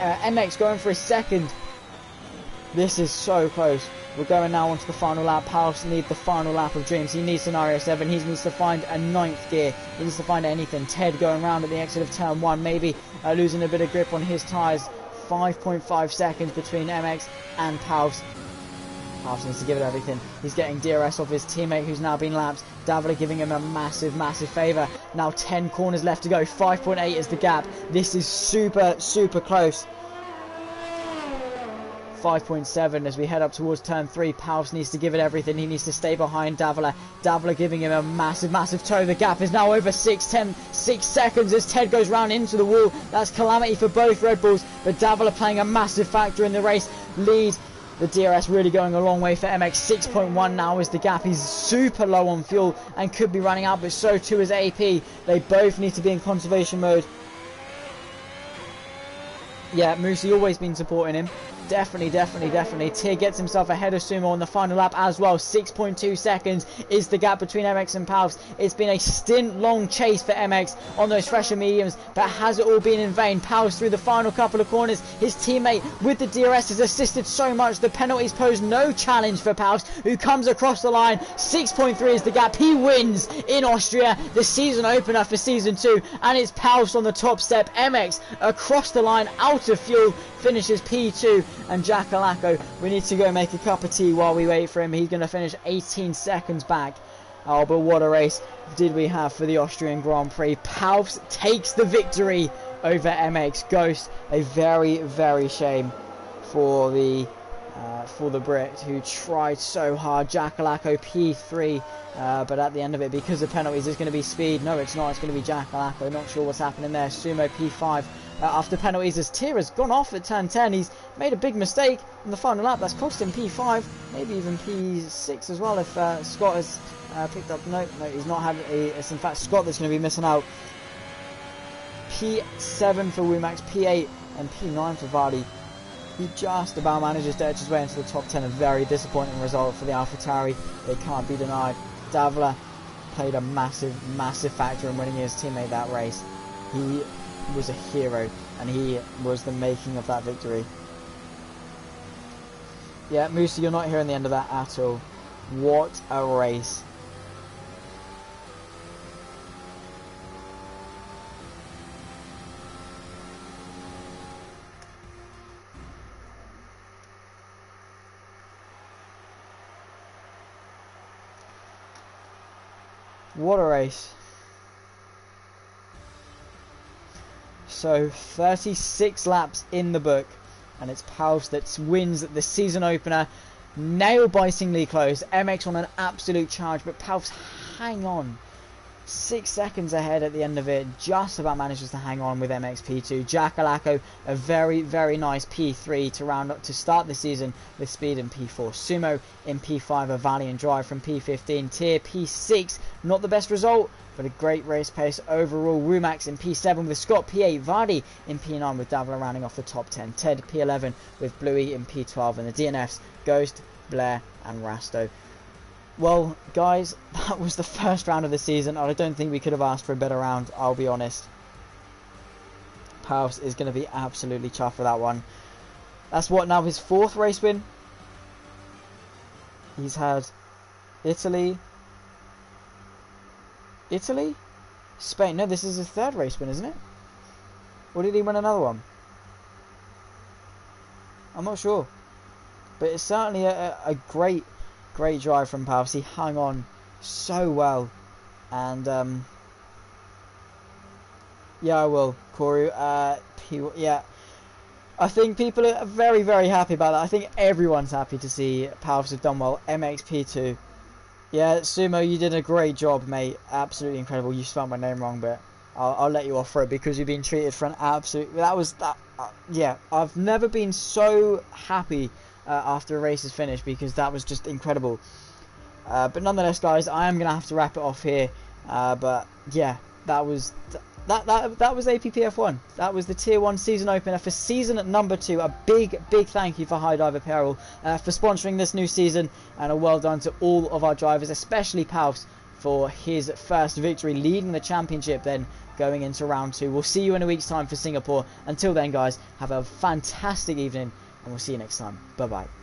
MX going for his second. This is so close. We're going now on to the final lap. Palps need the final lap of dreams. He needs scenario 7. He needs to find a 9th gear. He needs to find anything. Ted going around at the exit of turn 1. Maybe losing a bit of grip on his tyres. 5.5 seconds between MX and Palps. Palps needs to give it everything. He's getting DRS off his teammate who's now been lapped. Davila giving him a massive favour. Now 10 corners left to go. 5.8 is the gap. This is super close. 5.7 as we head up towards turn 3. Palps needs to give it everything. He needs to stay behind Davila. Davila giving him a massive tow. The gap is now over 6 seconds as Ted goes round into the wall. That's calamity for both Red Bulls, but Davila playing a massive factor in the race. Lead. The DRS really going a long way for MX. 6.1 now is the gap. He's super low on fuel and could be running out, but so too is AP. They both need to be in conservation mode. Yeah, Moosey always been supporting him. Definitely. Tier gets himself ahead of Sumo on the final lap as well. 6.2 seconds is the gap between MX and Palps. It's been a stint-long chase for MX on those fresher mediums, but has it all been in vain? Palps through the final couple of corners. His teammate with the DRS has assisted so much. The penalties pose no challenge for Palps, who comes across the line. 6.3 is the gap. He wins in Austria, the season opener for Season 2, and it's Palps on the top step. MX across the line, out of fuel, finishes P2, and Jackalacco, we need to go make a cup of tea while we wait for him. He's going to finish 18 seconds back. Oh, but what a race did we have for the Austrian Grand Prix. Palps takes the victory over MX Ghost. A very shame for the Brit, who tried so hard. Jackalacco P3, but at the end of it, because of penalties, it's going to be Speed. No, it's not. It's going to be Jackalacco. Not sure what's happening there. Sumo P5 after penalties, as Tier has gone off at turn 10. He's made a big mistake on the final lap. That's cost him P5, maybe even P6 as well if Scott has picked up. No, he's not had it's in fact Scott that's going to be missing out. P7 for Wumax, P8 and P9 for Vardy. He just about manages to edge his way into the top 10. A very disappointing result for the AlphaTauri. They can't be denied. Davila played a massive factor in winning his teammate that race. He was a hero, and he was the making of that victory. Yeah, Moosey, you're not hearing the end of that at all. What a race. What a race. So 36 laps in the book, and it's Palps that wins the season opener. Nail-bitingly close. MX on an absolute charge, but Palps hang on. 6 seconds ahead at the end of it. Just about manages to hang on with MX P2. Jackalacco, a very nice P3 to round up to start the season with Speed in P4. Sumo in P5, a valiant drive from P15. Tier P6, not the best result, but a great race pace overall. Rumax in P7 with Scott, P8, Vardy in P9 with Davila rounding off the top 10. Ted P11 with Bluey in P12, and the DNFs, Ghost, Blair and Rasto. Well, guys, that was the first round of the season. I don't think we could have asked for a better round, I'll be honest. Palps is going to be absolutely chuffed for that one. That's what, now his 4th race win? He's had Italy, Spain. No, this is his 3rd race win, isn't it? Or did he win another one? I'm not sure. But it's certainly a great drive from Palps. He hung on so well. And yeah, I will, Koru. Yeah, I think people are very happy about that. I think everyone's happy to see Palps have done well. MXP2. Yeah, Sumo, you did a great job, mate. Absolutely incredible. You spelled my name wrong, but I'll let you off for it because you've been treated for an absolute... yeah, I've never been so happy after a race is finished, because that was just incredible. But nonetheless, guys, I am going to have to wrap it off here. But yeah, that was APPF1. That was the Tier 1 season opener for season number 2. A big thank you for High Dive Apparel for sponsoring this new season, and a well done to all of our drivers, especially Palps, for his first victory, leading the championship, then going into round 2. We'll see you in a week's time for Singapore. Until then, guys, have a fantastic evening, and we'll see you next time. Bye bye.